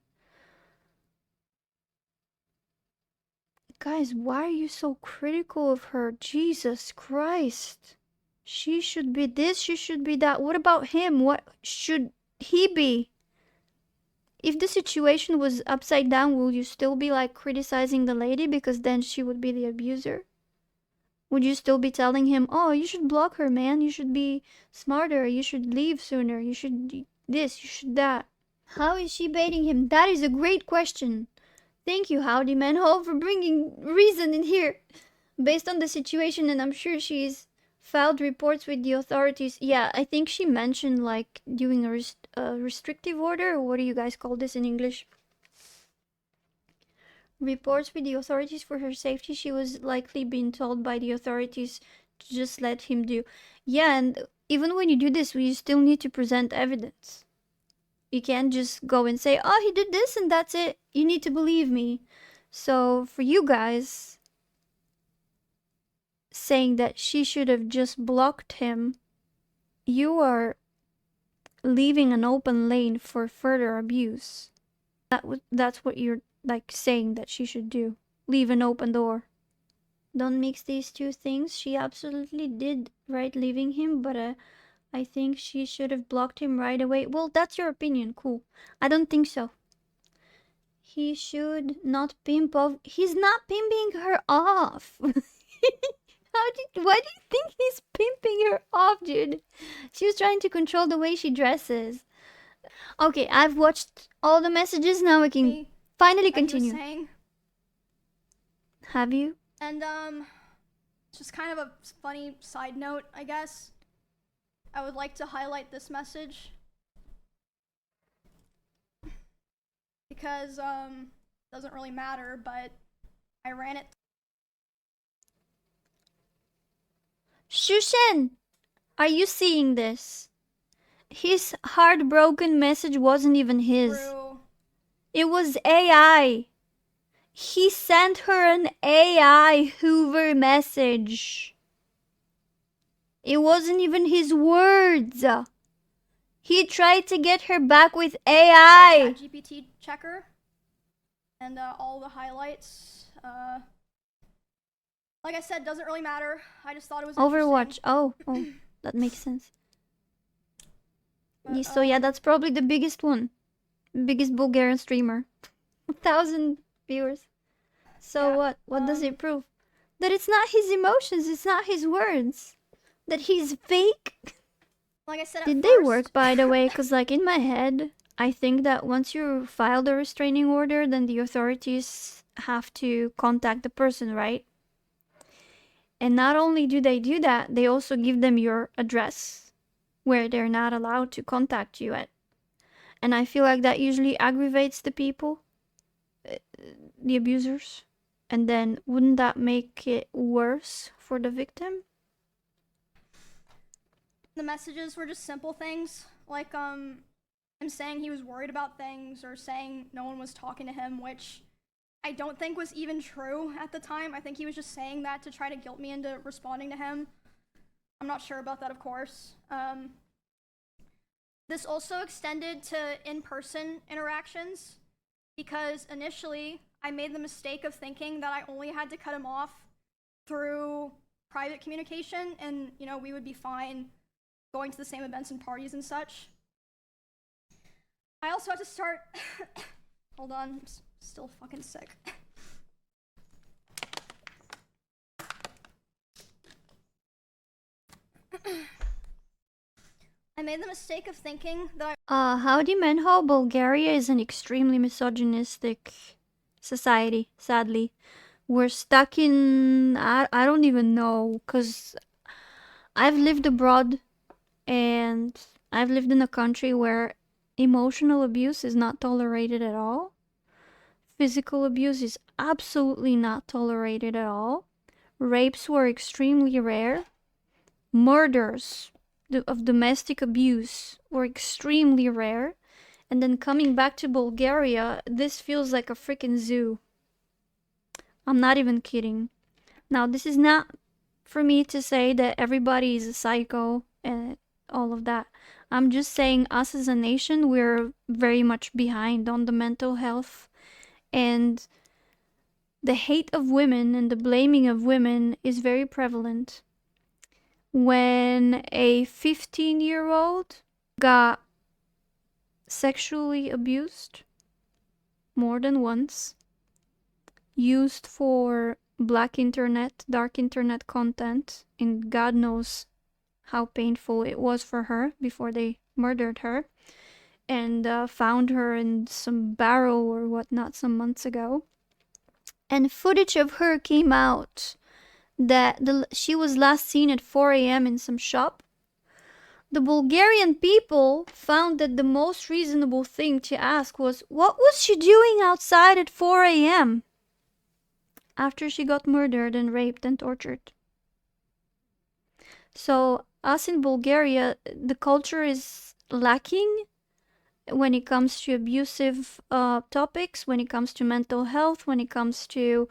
Guys, why are you so critical of her? Jesus Christ. She should be this, she should be that. What about him? What should he be? If the situation was upside down, will you still be like criticizing the lady because then she would be the abuser? Would you still be telling him, oh, you should block her, man, you should be smarter, you should leave sooner, you should this, you should that? How is she baiting him? That is a great question. Thank you, Howdy Manhole, for bringing reason in here. Based on the situation, and I'm sure she's filed reports with the authorities. Yeah, I think she mentioned like doing a restrictive order, or what do you guys call this in English? Reports with the authorities for her safety. She was likely being told by the authorities to just let him do. Yeah, and even when you do this, you still need to present evidence. You can't just go and say, oh, he did this and that's it. You need to believe me. So for you guys saying that she should have just blocked him, you are leaving an open lane for further abuse. That's what you're like saying that she should do. Leave an open door. Don't mix these two things. She absolutely did right leaving him, but I think she should have blocked him right away. Well, that's your opinion. Cool. I don't think so. He should not pimp off. He's not pimping her off. Why do you think he's pimping her off, dude? She was trying to control the way she dresses. Okay, I've watched all the messages. Now we can finally continue. Have you? And just kind of a funny side note, I guess. I would like to highlight this message because doesn't really matter, but I ran it. Shushen, are you seeing this? His heartbroken message wasn't even his. Through... It was AI. He sent her an AI Hoover message. It wasn't even his words. He tried to get her back with AI. GPT checker. And all the highlights. Like I said, doesn't really matter. I just thought it was Overwatch. Oh, that makes sense. So yeah, that's probably the biggest one. Biggest Bulgarian streamer. 1,000 viewers. So yeah, what does it prove? That it's not his emotions, it's not his words. That he's fake. Like I said, did they work, by the way? Because like in my head, I think that once you file the restraining order, then the authorities have to contact the person, right? And not only do they do that, they also give them your address where they're not allowed to contact you at. And I feel like that usually aggravates the people, the abusers. And then wouldn't that make it worse for the victim? The messages were just simple things, like him saying he was worried about things, or saying no one was talking to him, which I don't think was even true at the time. I think he was just saying that to try to guilt me into responding to him. I'm not sure about that, of course. This also extended to in-person interactions, because initially I made the mistake of thinking that I only had to cut him off through private communication, and you know, we would be fine going to the same events and parties and such. I also had to start hold on, I'm still fucking sick. I made the mistake of thinking that Howdy Manho, Bulgaria is an extremely misogynistic society, sadly. We're stuck in, I don't even know, because I've lived abroad and I've lived in a country where emotional abuse is not tolerated at all. Physical abuse is absolutely not tolerated at all. Rapes were extremely rare. Murders of domestic abuse were extremely rare. And then coming back to Bulgaria, this feels like a freaking zoo. I'm not even kidding. Now, this is not for me to say that everybody is a psycho and all of that. I'm just saying us as a nation, we're very much behind on the mental health and the hate of women and the blaming of women is very prevalent. When a 15-year-old got sexually abused more than once, used for black internet, dark internet content, and God knows how painful it was for her before they murdered her, and found her in some barrel or whatnot some months ago. And footage of her came out that she was last seen at 4 a.m. in some shop. The Bulgarian people found that the most reasonable thing to ask was, what was she doing outside at 4 a.m. after she got murdered and raped and tortured? So, us in Bulgaria, the culture is lacking when it comes to abusive topics, when it comes to mental health, when it comes to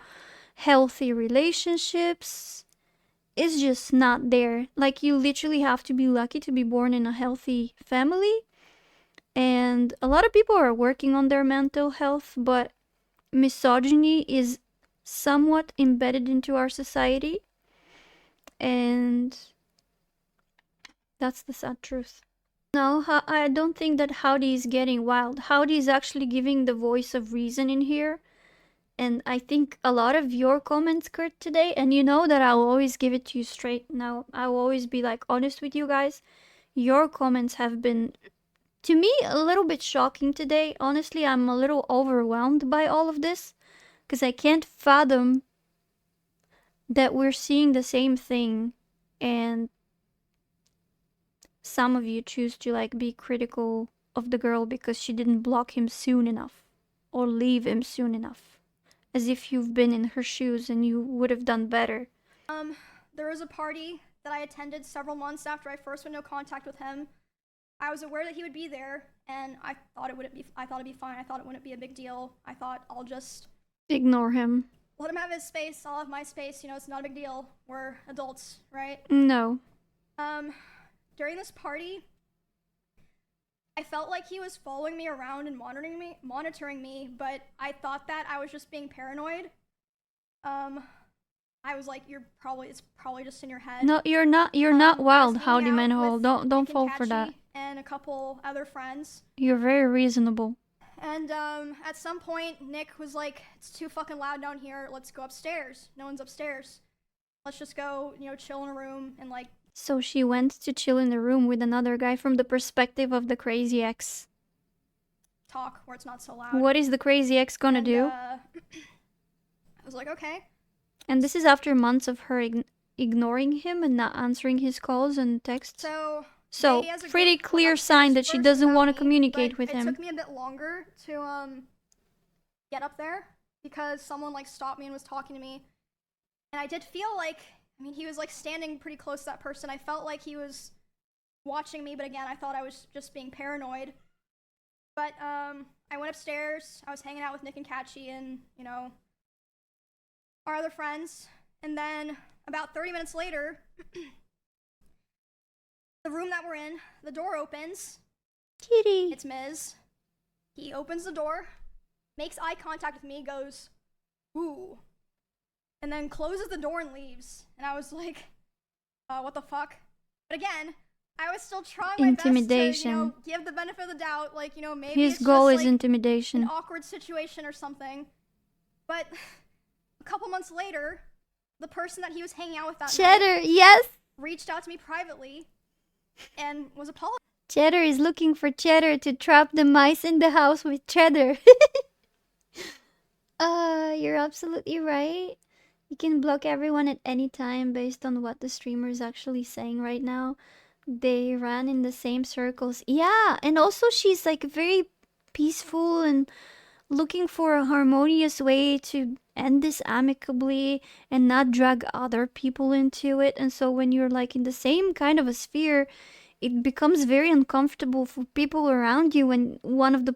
healthy relationships. It's just not there. Like, you literally have to be lucky to be born in a healthy family. And a lot of people are working on their mental health, but misogyny is somewhat embedded into our society. And that's the sad truth. No, I don't think that Howdy is getting wild. Howdy is actually giving the voice of reason in here. And I think a lot of your comments, Kurt, today, and you know that I'll always give it to you straight now. I'll always be like honest with you guys. Your comments have been, to me, a little bit shocking today. Honestly, I'm a little overwhelmed by all of this because I can't fathom that we're seeing the same thing and some of you choose to like be critical of the girl because she didn't block him soon enough or leave him soon enough. As if you've been in her shoes and you would have done better. There was a party that I attended several months after I first went into contact with him. I was aware that he would be there, and I thought it'd be fine. I thought it wouldn't be a big deal. I thought I'll just ignore him. Let him have his space. I'll have my space. You know, it's not a big deal. We're adults, right? No. During this party, I felt like he was following me around and monitoring me, but I thought that I was just being paranoid. I was like, it's probably just in your head. No, you're not wild, Howdy Manhole. Don't fall for that. And a couple other friends. You're very reasonable. And at some point, Nick was like, it's too fucking loud down here. Let's go upstairs. No one's upstairs. Let's just go, chill in a room and like. So she went to chill in the room with another guy from the perspective of the crazy ex. Talk where it's not so loud. What is the crazy ex gonna do? I was like, okay. And this is after months of her ignoring him and not answering his calls and texts. So pretty clear sign that she doesn't want to communicate with him. It took me a bit longer to get up there because someone like stopped me and was talking to me. And I did feel like, he was like standing pretty close to that person. I felt like he was watching me, but again, I thought I was just being paranoid. But I went upstairs. I was hanging out with Nick and Catchy and, our other friends. And then about 30 minutes later, the room that we're in, the door opens. Kitty. It's Miz. He opens the door, makes eye contact with me, goes, ooh. And then closes the door and leaves. And I was like, what the fuck? But again, I was still trying my best to, give the benefit of the doubt. Like, maybe his it's goal just, is like, intimidation. an awkward situation or something. But a couple months later, the person that he was hanging out with that Cheddar, night yes! reached out to me privately and was apologizing. Cheddar is looking for Cheddar to trap the mice in the house with Cheddar. You're absolutely right. You can block everyone at any time based on what the streamer is actually saying right now. They ran in the same circles. Yeah, and also she's like very peaceful and looking for a harmonious way to end this amicably and not drag other people into it. And so when you're like in the same kind of a sphere, it becomes very uncomfortable for people around you when one of the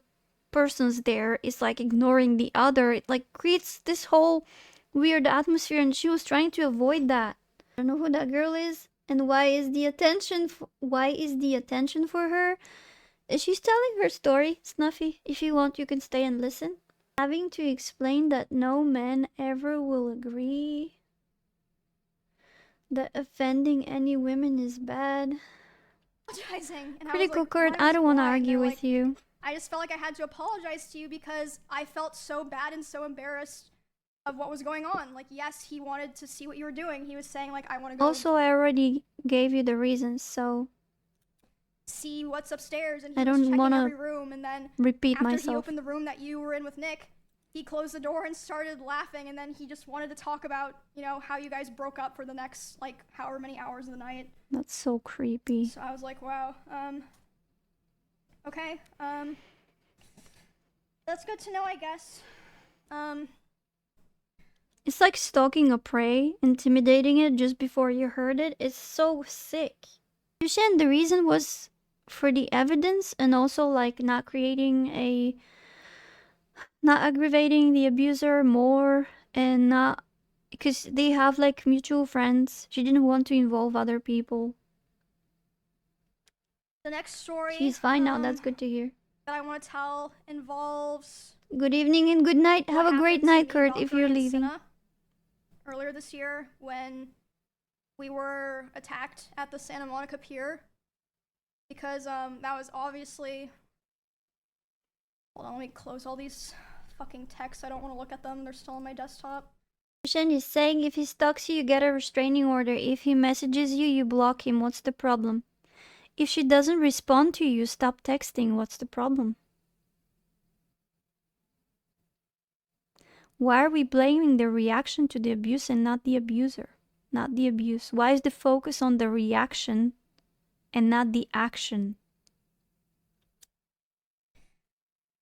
persons there is like ignoring the other. It like creates this whole weird atmosphere, and she was trying to avoid that. I don't know who that girl is and why is the attention for her. She's telling her story. Snuffy, if you want, you can stay and listen. Having to explain that no man ever will agree that offending any women is bad. Apologizing, and Critical I was Kurt, like, I don't want to why? argue with you. I just felt like I had to apologize to you because I felt so bad and so embarrassed of what was going on. Like, yes, he wanted to see what you were doing. He was saying, like, I want to go Also, I already gave you the reasons, so see what's upstairs, and I he was don't checking want every to room, and then repeat after he myself. opened the room that you were in with Nick, he closed the door and started laughing, and then he just wanted to talk about, you know, how you guys broke up for the next, like, however many hours of the night. That's so creepy. So I was like, wow, okay, that's good to know, I guess. It's like stalking a prey, intimidating it just before you heard it. It's so sick. Yushen, the reason was for the evidence and also like not aggravating the abuser more, and not because they have like mutual friends. She didn't want to involve other people. The next story She's fine now. That's good to hear. that I want to tell involves Good evening and good night. Have a great night, Kurt, if you're leaving. Senna earlier this year when we were attacked at the Santa Monica Pier, because that was obviously, hold on, let me close all these fucking texts. I don't want to look at them. They're still on my desktop. Shen is saying if he stalks you, you get a restraining order. If he messages you, you block him. What's the problem? If she doesn't respond to you, stop texting. What's the problem? Why are we blaming the reaction to the abuse and not the abuser? Not the abuse. Why is the focus on the reaction and not the action?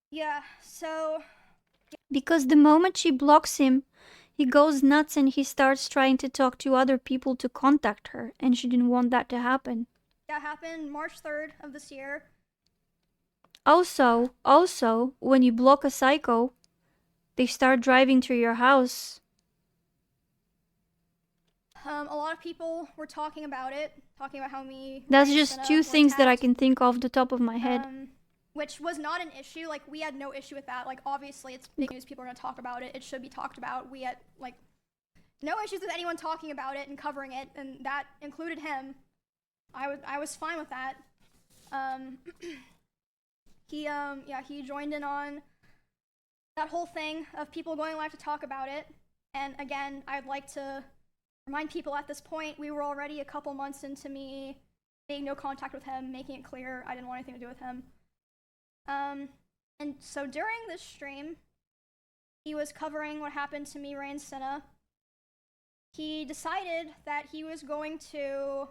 Yeah, so... Because the moment she blocks him, he goes nuts and he starts trying to talk to other people to contact her, and she didn't want that to happen. That happened March 3rd of this year. Also, when you block a psycho, they start driving to your house. A lot of people were talking about it, talking about how me... That's just two things that I can think of the top of my head. Which was not an issue. Like, we had no issue with that. Like, obviously, it's big news. People are going to talk about it. It should be talked about. We had, like, no issues with anyone talking about it and covering it, and that included him. I was fine with that. He joined in on that whole thing of people going live to talk about it. And again, I'd like to remind people at this point, we were already a couple months into me being no contact with him, making it clear I didn't want anything to do with him. And so during this stream, he was covering what happened to me, Ray, and Senna. He decided that he was going to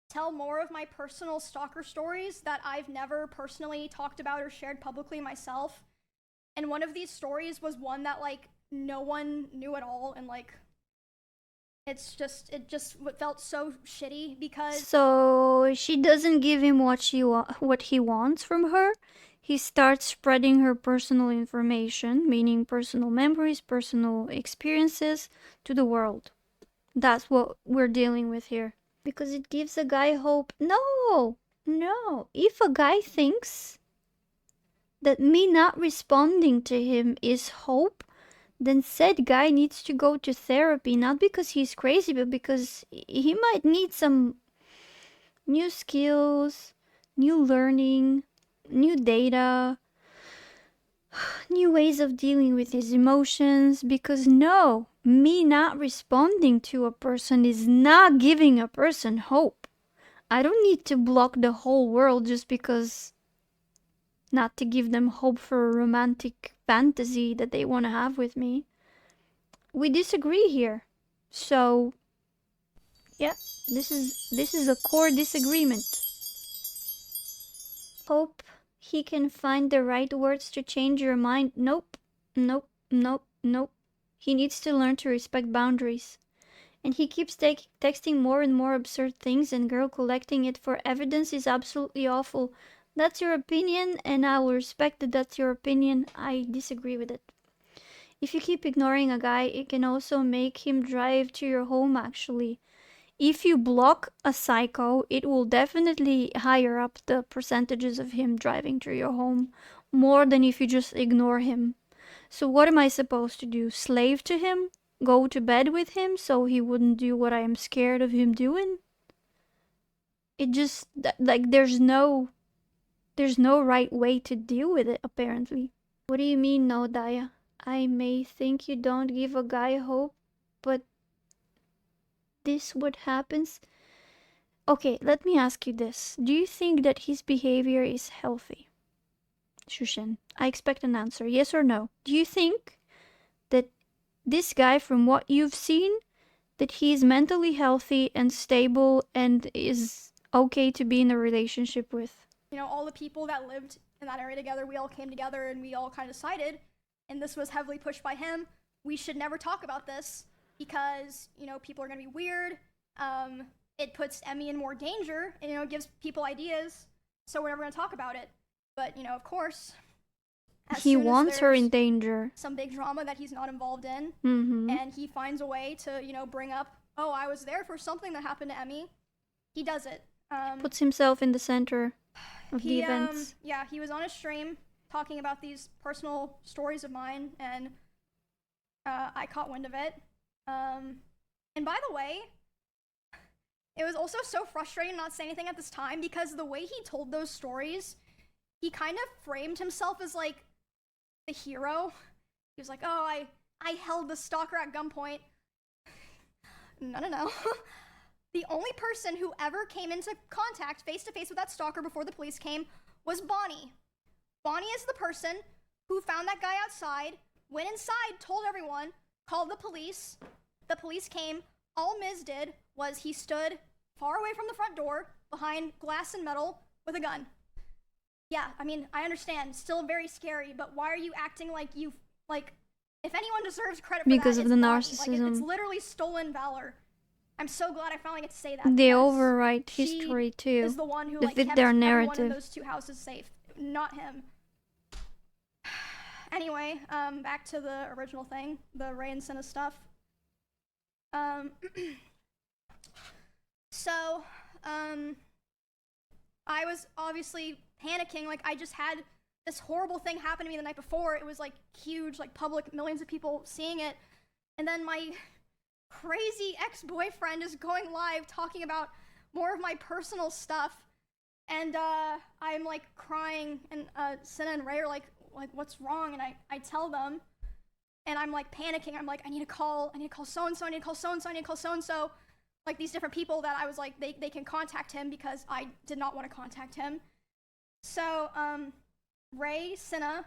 tell more of my personal stalker stories that I've never personally talked about or shared publicly myself. And one of these stories was one that, like, no one knew at all, and, like, it just felt so shitty because... So she doesn't give him what he wants from her. He starts spreading her personal information, meaning personal memories, personal experiences, to the world. That's what we're dealing with here. Because it gives a guy hope. No. If a guy thinks that me not responding to him is hope, then said guy needs to go to therapy, not because he's crazy, but because he might need some new skills, new learning, new data, new ways of dealing with his emotions. Because no, me not responding to a person is not giving a person hope. I don't need to block the whole world just because, not to give them hope for a romantic fantasy that they want to have with me. We disagree here. So, yeah, this is a core disagreement. Hope he can find the right words to change your mind. Nope. He needs to learn to respect boundaries. And he keeps texting more and more absurd things, and girl collecting it for evidence is absolutely awful. That's your opinion, and I will respect that that's your opinion. I disagree with it. If you keep ignoring a guy, it can also make him drive to your home, actually. If you block a psycho, it will definitely higher up the percentages of him driving to your home, more than if you just ignore him. So what am I supposed to do? Slave to him? Go to bed with him so he wouldn't do what I am scared of him doing? It just like there's no right way to deal with it apparently. What do you mean no, Daya? I may think you don't give a guy hope, but this what happens. Okay, let me ask you this. Do you think that his behavior is healthy? Shushin, I expect an answer. Yes or no? Do you think that this guy, from what you've seen, that he is mentally healthy and stable and is okay to be in a relationship with? You know, all the people that lived in that area together, we all came together and we all kind of decided, and this was heavily pushed by him, we should never talk about this because, you know, people are going to be weird. It puts Emmy in more danger and, you know, it gives people ideas, so we're never going to talk about it. But, you know, of course, He wants her in danger. some big drama that he's not involved in, Mm-hmm. and he finds a way to, you know, bring up, oh, I was there for something that happened to Emmy. He does it. Puts himself in the center of the events. Yeah, he was on a stream talking about these personal stories of mine, and I caught wind of it. And by the way, it was also so frustrating not saying anything at this time because the way he told those stories, he kind of framed himself as like the hero. He was like, oh, I held the stalker at gunpoint. No. The only person who ever came into contact face to face with that stalker before the police came was Bonnie. Bonnie is the person who found that guy outside, went inside, told everyone, called the police. The police came. All Miz did was he stood far away from the front door, behind glass and metal, with a gun. Yeah, I mean, I understand. Still very scary, but why are you acting like you, like, if anyone deserves credit for because that, of the Bonnie. narcissism. Like, it's literally stolen valor. I'm so glad I finally get to say that. They because overwrite she history too. is the one who to like fit kept their everyone in narrative. those two houses safe, not him. Anyway, back to the original thing, the Ray and Senna stuff. So, I was obviously panicking. Like, I just had this horrible thing happen to me the night before. It was like huge, like public, millions of people seeing it. And then my crazy ex-boyfriend is going live talking about more of my personal stuff. And I'm like crying, and Senna and Ray are like, what's wrong? And I tell them, and I'm like panicking. I'm like, I need to call so-and-so, I need to call so-and-so, I need to call so-and-so. Like these different people that I was like, they can contact him because I did not want to contact him. So, Ray, Senna,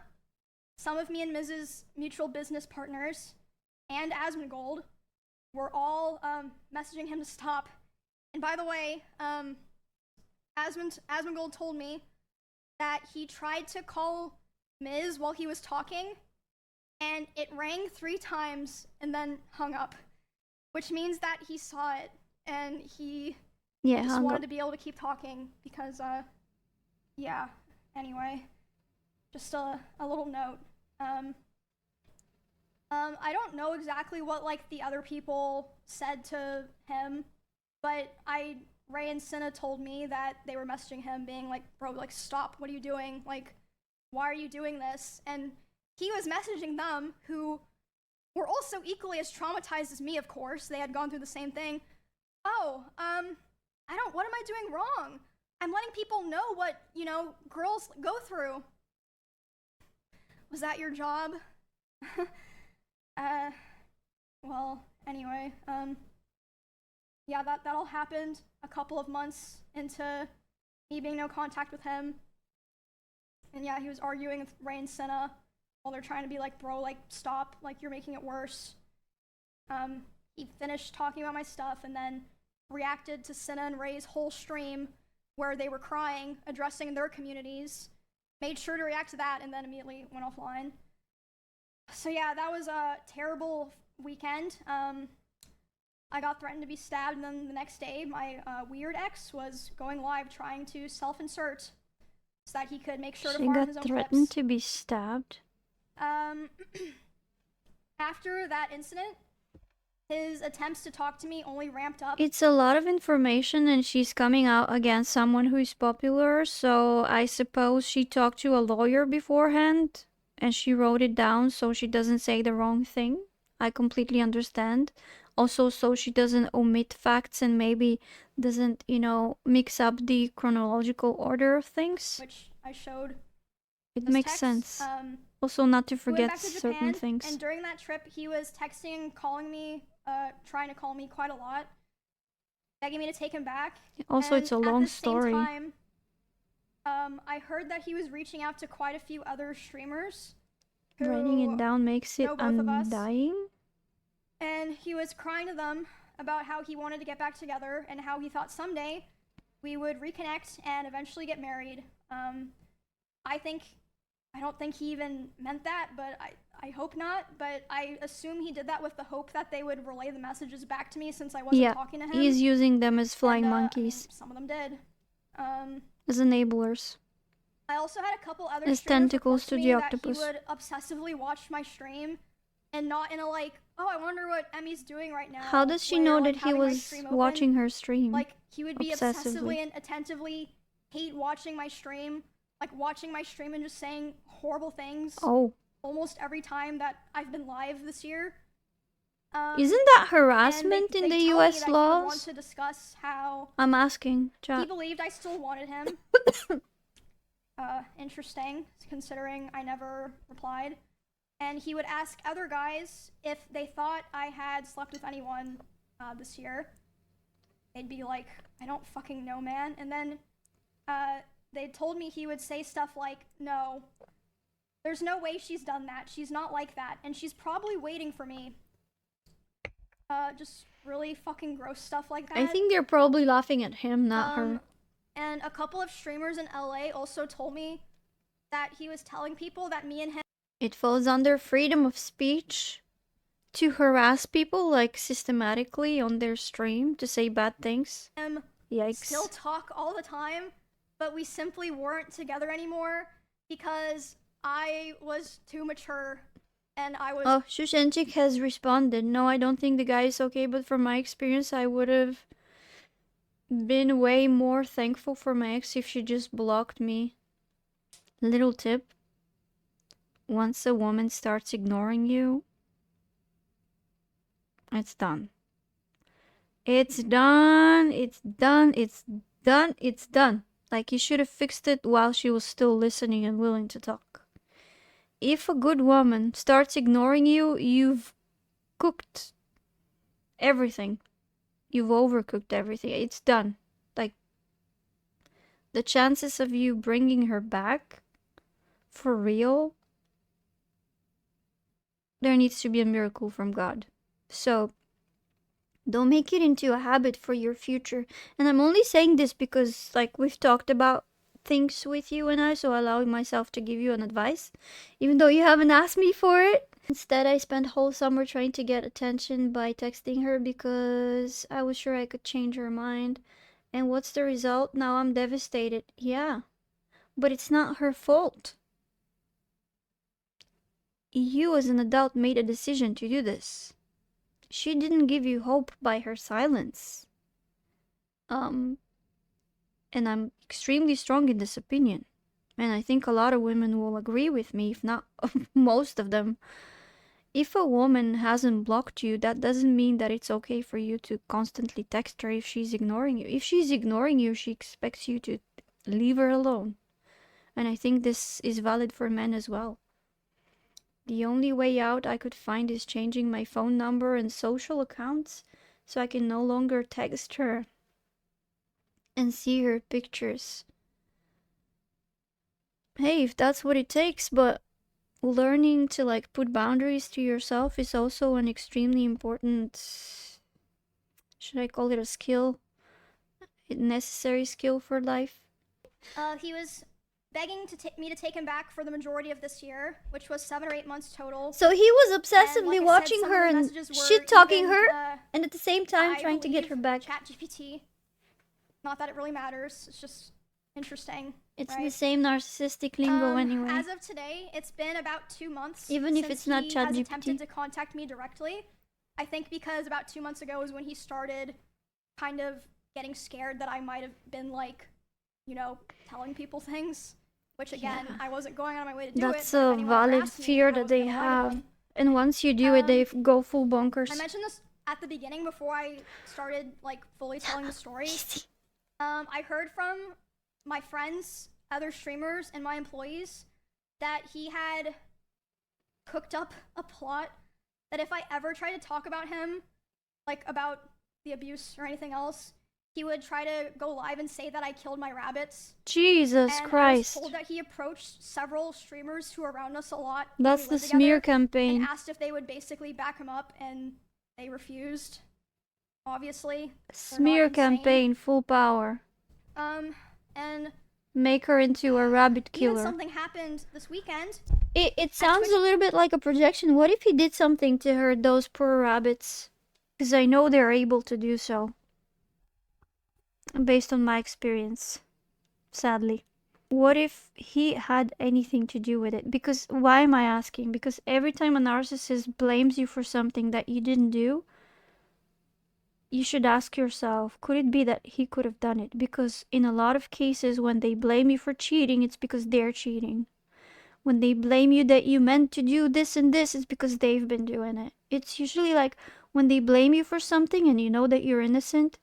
some of me and Miz's mutual business partners, and Asmongold were all messaging him to stop. And by the way, Asmongold told me that he tried to call Miz while he was talking, and it rang 3 times and then hung up, which means that he saw it and he just wanted to be able to keep talking because, yeah. Anyway, just a little note. I don't know exactly what like the other people said to him, but Ray and Senna told me that they were messaging him being like, bro, like stop, what are you doing? Like, why are you doing this? And he was messaging them, who were also equally as traumatized as me, of course. They had gone through the same thing. Oh, what am I doing wrong? I'm letting people know what, you know, girls go through. Was that your job? Well, anyway, yeah, that all happened a couple of months into me being no contact with him. And yeah, he was arguing with Ray and Senna while they're trying to be like, bro, like, stop, like, you're making it worse. He finished talking about my stuff and then reacted to Senna and Ray's whole stream where they were crying, addressing their communities, made sure to react to that, and then immediately went offline. So yeah, that was a terrible weekend. I got threatened to be stabbed, and then the next day, my weird ex was going live trying to self-insert so that he could make sure to farm his own She got threatened clips. to be stabbed? After that incident, his attempts to talk to me only ramped up. It's a lot of information, and she's coming out against someone who is popular, so I suppose she talked to a lawyer beforehand? and she wrote it down so she doesn't say the wrong thing. I completely understand. Also, so she doesn't omit facts and maybe doesn't, mix up the chronological order of things. which I showed. It makes text, sense. Also, not to We went forget back to certain Japan, things. and during that trip, he was texting, calling me, trying to call me quite a lot, begging me to take him back. Also, and it's a long at the story. Same time, I heard that he was reaching out to quite a few other streamers. Writing it down makes it know both of us. undying. And he was crying to them about how he wanted to get back together and how he thought someday we would reconnect and eventually get married. I don't think he even meant that, but I hope not. But I assume he did that with the hope that they would relay the messages back to me since I wasn't talking to him. He's using them as flying monkeys. Some of them did. As enablers. I also had a couple other as streamers tentacles to the octopus. that he would obsessively watch my stream and not in a like, oh, I wonder what Emmy's doing right now. How does she know that he was watching her stream? Like, he would be obsessively and attentively hate watching my stream. Like, watching my stream and just saying horrible things. Oh. Almost every time that I've been live this year. Isn't that harassment in the US laws? I want to discuss how I'm asking, chat. He believed I still wanted him. Interesting, considering I never replied. And he would ask other guys if they thought I had slept with anyone this year. They'd be like, I don't fucking know, man. And then they told me he would say stuff like, no, there's no way she's done that. She's not like that. And she's probably waiting for me. Just really fucking gross stuff like that. I think they're probably laughing at him, not her. And a couple of streamers in LA also told me that he was telling people that me and him... It falls under freedom of speech to harass people, like, systematically on their stream, to say bad things. Yikes. Still talk all the time, but we simply weren't together anymore because I was too mature and I was... Oh, Shushenchik has responded. No, I don't think the guy is okay, but from my experience, I would have been way more thankful for my ex if she just blocked me. Little tip. Once a woman starts ignoring you, it's done. It's done. It's done. It's done. It's done. Like, you should have fixed it while she was still listening and willing to talk. If a good woman starts ignoring you, you've cooked everything. You've overcooked everything. It's done. Like, the chances of you bringing her back for real, there needs to be a miracle from God. So, don't make it into a habit for your future. And I'm only saying this because, like, we've talked about things with you and I, so I allow myself to give you an advice, even though you haven't asked me for it. Instead, I spent whole summer trying to get attention by texting her because I was sure I could change her mind. And what's the result? Now I'm devastated. Yeah, but it's not her fault. You as an adult made a decision to do this. She didn't give you hope by her silence. And I'm extremely strong in this opinion. And I think a lot of women will agree with me, if not most of them. If a woman hasn't blocked you, that doesn't mean that it's okay for you to constantly text her if she's ignoring you. If she's ignoring you, she expects you to leave her alone. And I think this is valid for men as well. The only way out I could find is changing my phone number and social accounts so I can no longer text her and see her pictures. Hey, if that's what it takes, but learning to, like, put boundaries to yourself is also an extremely important, should I call it a skill? A necessary skill for life. He was begging me to take him back for the majority of this year, which was 7 or 8 months total. So he was obsessively watching her and shit-talking her, and at the same time trying to get her back. ChatGPT. Not that it really matters, it's just interesting. It's right? the same narcissistic lingo anyway. As of today, it's been about 2 months even if it's not ChatGPT. He has attempted to contact me directly. I think because about 2 months ago is when he started kind of getting scared that I might have been, like, you know, telling people things. which again, Yeah. I wasn't going on my way to do That's it. But if a anyone ever valid asked me, fear I that wasn't they gonna lie to have. them. And once you do it, they go full bonkers. I mentioned this at the beginning before I started like fully telling the story. I heard from my friends, other streamers, and my employees that he had cooked up a plot that if I ever tried to talk about him, like about the abuse or anything else, he would try to go live and say that I killed my rabbits. Jesus and Christ. I was told that he approached several streamers who are around us a lot. That's the smear campaign. And asked if they would basically back him up, and they refused. Obviously. Smear campaign, full power. And make her into a rabbit killer. Even something happened this weekend. It sounds a little bit like a projection. What if he did something to her, those poor rabbits? Because I know they're able to do so. Based on my experience. Sadly. What if he had anything to do with it? Because, why am I asking? Because every time a narcissist blames you for something that you didn't do, you should ask yourself, could it be that he could have done it? Because in a lot of cases, when they blame you for cheating, it's because they're cheating. When they blame you that you meant to do this and this, it's because they've been doing it. It's usually like when they blame you for something and you know that you're innocent,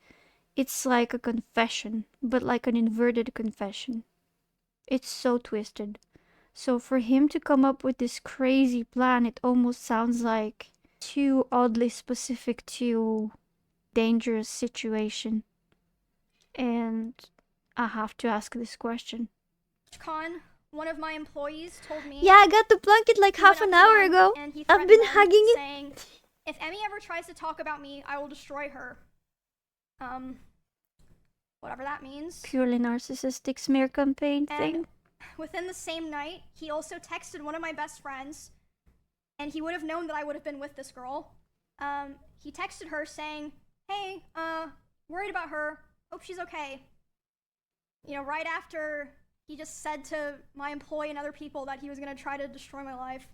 it's like a confession, but like an inverted confession. It's so twisted. So for him to come up with this crazy plan, it almost sounds like too oddly specific to dangerous situation. And I have to ask this question. One of my employees told me. Yeah, I got the blanket like half an hour ago. I've been hugging it. Saying, if Emmy ever tries to talk about me, I will destroy her. Whatever that means. Purely narcissistic smear campaign thing. And within the same night, he also texted one of my best friends, and he would have known that I would have been with this girl. He texted her saying, hey, worried about her, hope she's okay. You know, right after he just said to my employee and other people that he was gonna try to destroy my life.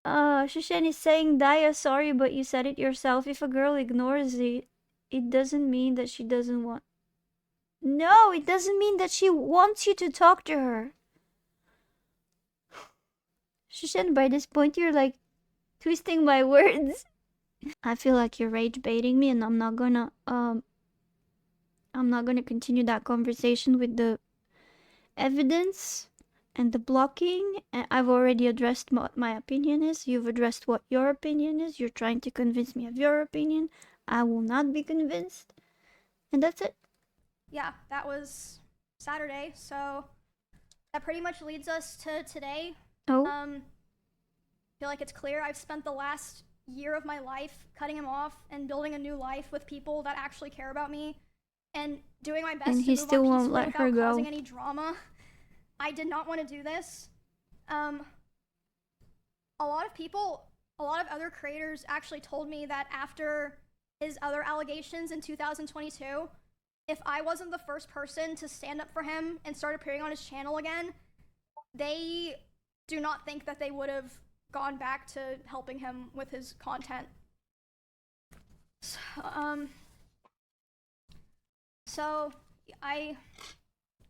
Shushan is saying, Daya, sorry, but you said it yourself. If a girl ignores it, it doesn't mean that she doesn't want... No, it doesn't mean that she wants you to talk to her. Shushan, by this point, you're like twisting my words. I feel like you're rage baiting me, and I'm not gonna continue that conversation with the evidence and the blocking. I've already addressed what my opinion is. You've addressed what your opinion is. You're trying to convince me of your opinion. I will not be convinced. And that's it. Yeah, that was Saturday, so that pretty much leads us to today. Oh. I feel like it's clear I've spent the last year of my life cutting him off and building a new life with people that actually care about me and doing my best and to he move still on won't let without her go. causing any drama. I did not want to do this. A lot of other creators actually told me that after his other allegations in 2022, if I wasn't the first person to stand up for him and start appearing on his channel again, they do not think that they would have gone back to helping him with his content. So I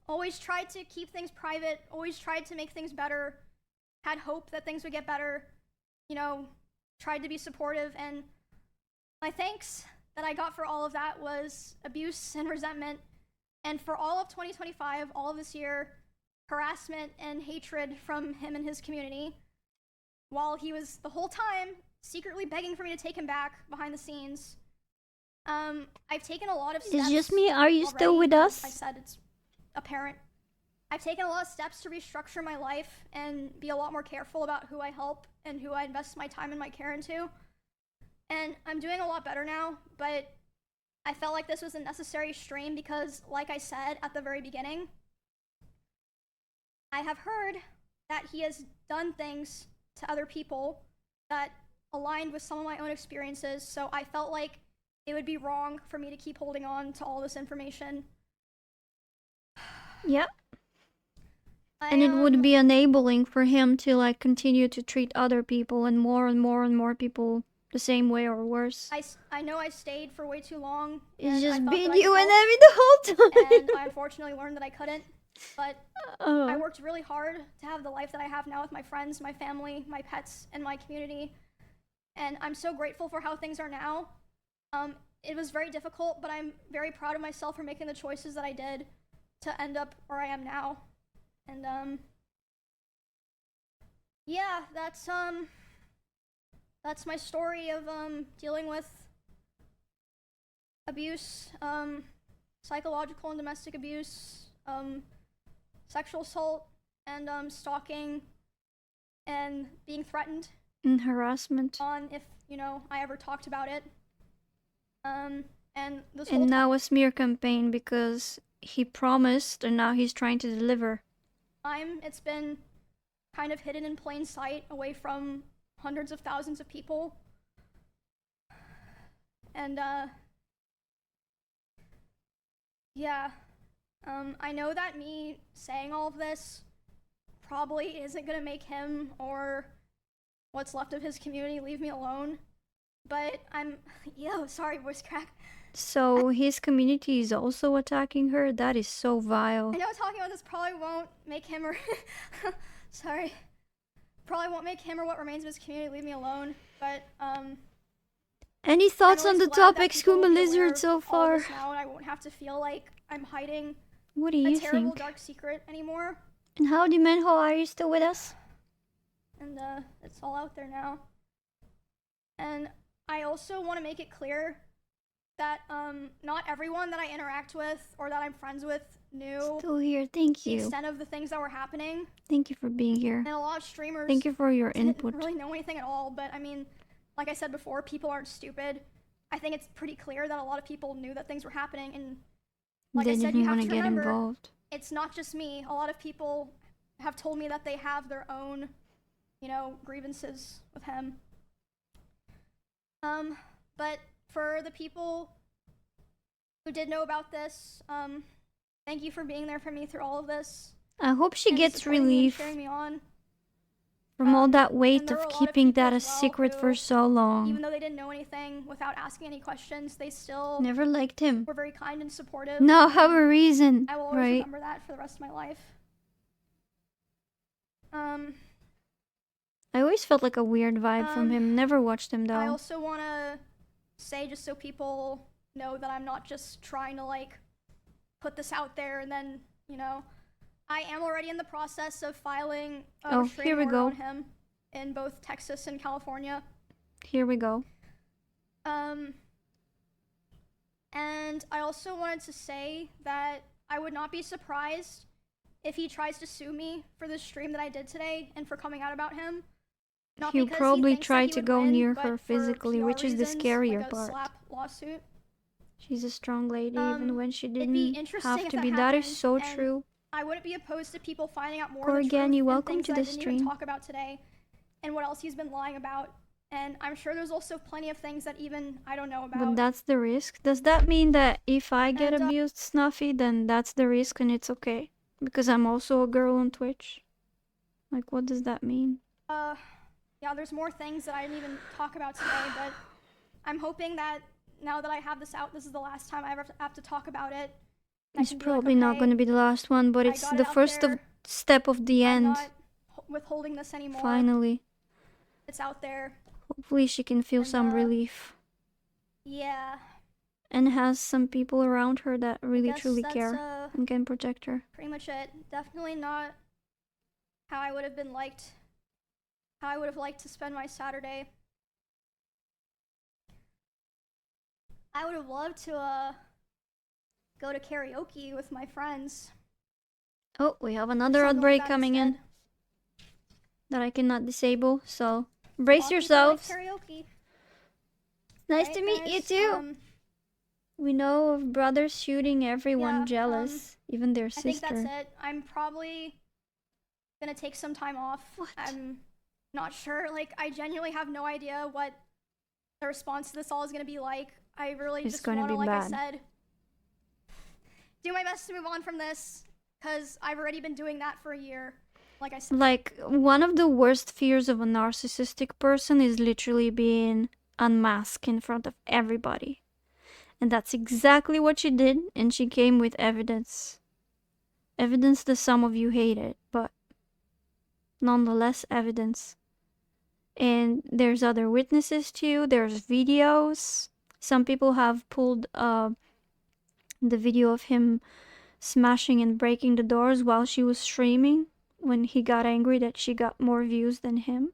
always tried to keep things private, always tried to make things better, had hope that things would get better, you know, tried to be supportive, and my thanks that I got for all of that was abuse and resentment, and for all of 2025, all of this year, harassment and hatred from him and his community, while he was the whole time secretly begging for me to take him back behind the scenes. I've taken a lot of steps. It's just me. Are you still with us? I said it's apparent. I've taken a lot of steps to restructure my life and be a lot more careful about who I help and who I invest my time and my care into. And I'm doing a lot better now, but I felt like this was a necessary stream because, like I said at the very beginning, I have heard that he has done things to other people that aligned with some of my own experiences, so I felt like it would be wrong for me to keep holding on to all this information. Yep. And it would be enabling for him to like continue to treat other people and more and more and more people the same way or worse. I know I stayed for way too long. It's just been you and Emmy the whole time. And I unfortunately learned that I couldn't. But I worked really hard to have the life that I have now with my friends, my family, my pets, and my community. And I'm so grateful for how things are now. It was very difficult, but I'm very proud of myself for making the choices that I did to end up where I am now. And yeah, that's my story of dealing with abuse, psychological and domestic abuse, sexual assault, and stalking, and being threatened And harassment. on if I ever talked about it. And this And whole now a smear campaign because he promised and now he's trying to deliver. time, it's been kind of hidden in plain sight, away from hundreds of thousands of people. And yeah, I know that me saying all of this probably isn't gonna make him or what's left of his community leave me alone, but sorry, voice crack. So his community is also attacking her? That is so vile. I know talking about this probably won't make him or sorry, probably won't make him or what remains of his community leave me alone, but Any thoughts on the topic, Scuba Scuba Lizard, so far? Now, and I won't have to feel like I'm hiding What do a you terrible think? dark secret anymore. And howdy, Manho, are you still with us? And it's all out there now. And I also want to make it clear that not everyone that I interact with or that I'm friends with knew Still here, thank the you. extent of the things that were happening. Thank you for being here. And a lot of streamers Thank you for your didn't input. really know anything at all, but I mean, like I said before, people aren't stupid. I think it's pretty clear that a lot of people knew that things were happening, and like They I said, didn't you have want to to get remember, involved. it's not just me. A lot of people have told me that they have their own, grievances with him. But for the people who did know about this, thank you for being there for me through all of this. I hope she and gets supporting me and relief cheering me on. from all that weight there of were a lot of keeping people that a as well secret for who, so long. Even though they didn't know anything, without asking any questions, they still Never liked him. were very kind and supportive. Now have a reason, I will always right? remember that for the rest of my life. I always felt like a weird vibe from him. Never watched him though. I also want to say, just so people know, that I'm not just trying to put this out there and then, I am already in the process of filing a here we restraining order go. on him in both Texas and California. Here we go. And I also wanted to say that I would not be surprised if he tries to sue me for this stream that I did today and for coming out about him. Not He'll because probably he thinks that try he to would go win, near but her for physically, PR which is the reasons, scarier like a part. slap lawsuit. She's a strong lady, even when she it'd be didn't interesting have if to that be. That is happened, so and true. I wouldn't be opposed to people finding out more of the truth Corgani, and welcome things to that I the didn't even stream. talk about today, and what else he's been lying about. And I'm sure there's also plenty of things that even I don't know about. But that's the risk. Does that mean that if I get And, abused, Snuffy, then that's the risk and it's okay? Because I'm also a girl on Twitch? Like, what does that mean? Yeah, there's more things that I didn't even talk about today, but I'm hoping that now that I have this out, this is the last time I ever have to talk about it. It's probably not going to be the last one, but I it's got the it out first there. step of the I'm end. not withholding this anymore. Finally. It's out there. Hopefully she can feel And, some relief. Yeah. And has some people around her that really guess truly that's, care and can protect her. Pretty much it. Definitely not how I would have liked to spend my Saturday. I would have loved to go to karaoke with my friends. Oh, we have another outbreak coming in that I cannot disable, so brace yourselves. Karaoke. Nice Right, to meet you guys? too. We know of brothers shooting everyone jealous, even their sister. I think that's it. I'm probably gonna take some time off. What? I'm not sure. I genuinely have no idea what the response to this all is gonna be like. I really It's just gonna want to, be like bad. I said, do my best to move on from this, because I've already been doing that for a year. Like I said. Like, one of the worst fears of a narcissistic person is literally being unmasked in front of everybody. And that's exactly what she did, and she came with evidence. Evidence that some of you hate it, but nonetheless evidence. And there's other witnesses too. There's videos. Some people have pulled the video of him smashing and breaking the doors while she was streaming when he got angry that she got more views than him.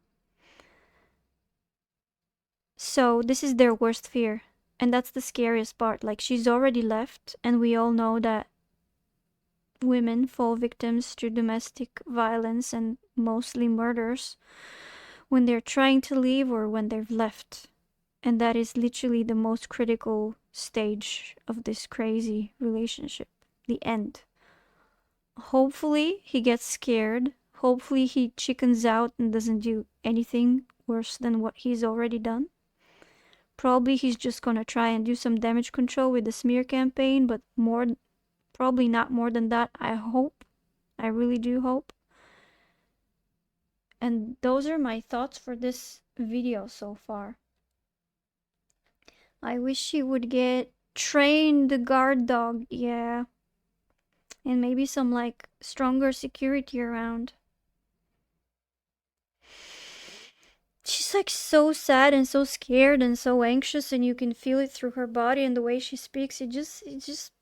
So this is their worst fear. And that's the scariest part. Like, she's already left, and we all know that women fall victims to domestic violence and mostly murders when they're trying to leave or when they've left. And that is literally the most critical stage of this crazy relationship, the end. Hopefully, he gets scared. Hopefully, he chickens out and doesn't do anything worse than what he's already done. Probably he's just gonna try and do some damage control with the smear campaign, but probably not more than that. I hope. I really do hope. And those are my thoughts for this video so far. I wish he would get trained the guard dog, yeah. And maybe some like stronger security around. She's like so sad and so scared and so anxious, and you can feel it through her body and the way she speaks. It's just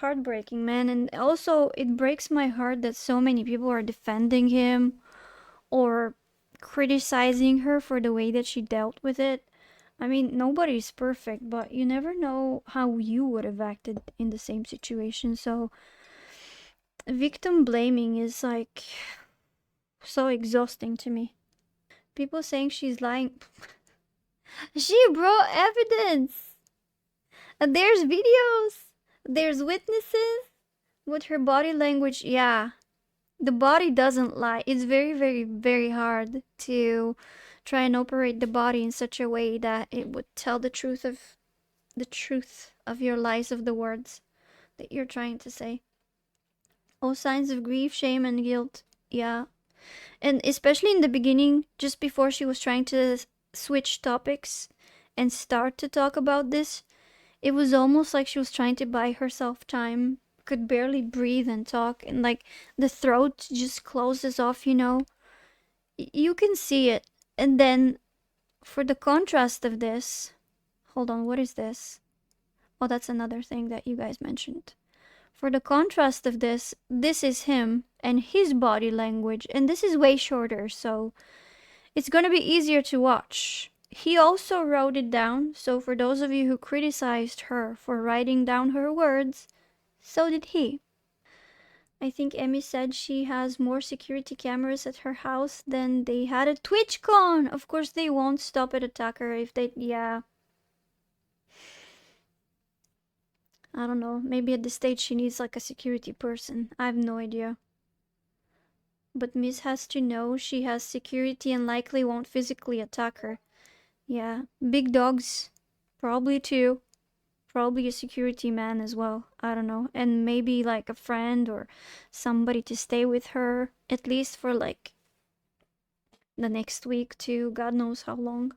heartbreaking, man. And also it breaks my heart that so many people are defending him or criticizing her for the way that she dealt with it. I mean, nobody's perfect, but you never know how you would have acted in the same situation. So victim blaming is like so exhausting to me. People saying she's lying. She brought evidence. There's videos. There's witnesses with her body language. Yeah, the body doesn't lie. It's very, very, very hard to try and operate the body in such a way that it would tell the truth of your lies, of the words that you're trying to say. All signs of grief, shame, and guilt. Yeah. And especially in the beginning, just before she was trying to switch topics and start to talk about this, it was almost like she was trying to buy herself time, could barely breathe and talk, and like the throat just closes off, you know? You can see it. And then for the contrast of this, hold on, what is this? Oh, that's another thing that you guys mentioned. For the contrast of this is him and his body language, and this is way shorter, so it's gonna be easier to watch. He also wrote it down, so for those of you who criticized her for writing down her words, so did he. I think Emmy said she has more security cameras at her house than they had at TwitchCon. Of course they won't stop at attacker if they, yeah. I don't know, maybe at this stage she needs like a security person. I have no idea. But Miss has to know she has security and likely won't physically attack her. Yeah, big dogs, probably too. Probably a security man as well. I don't know. And maybe like a friend or somebody to stay with her, at least for like the next week too. God knows how long.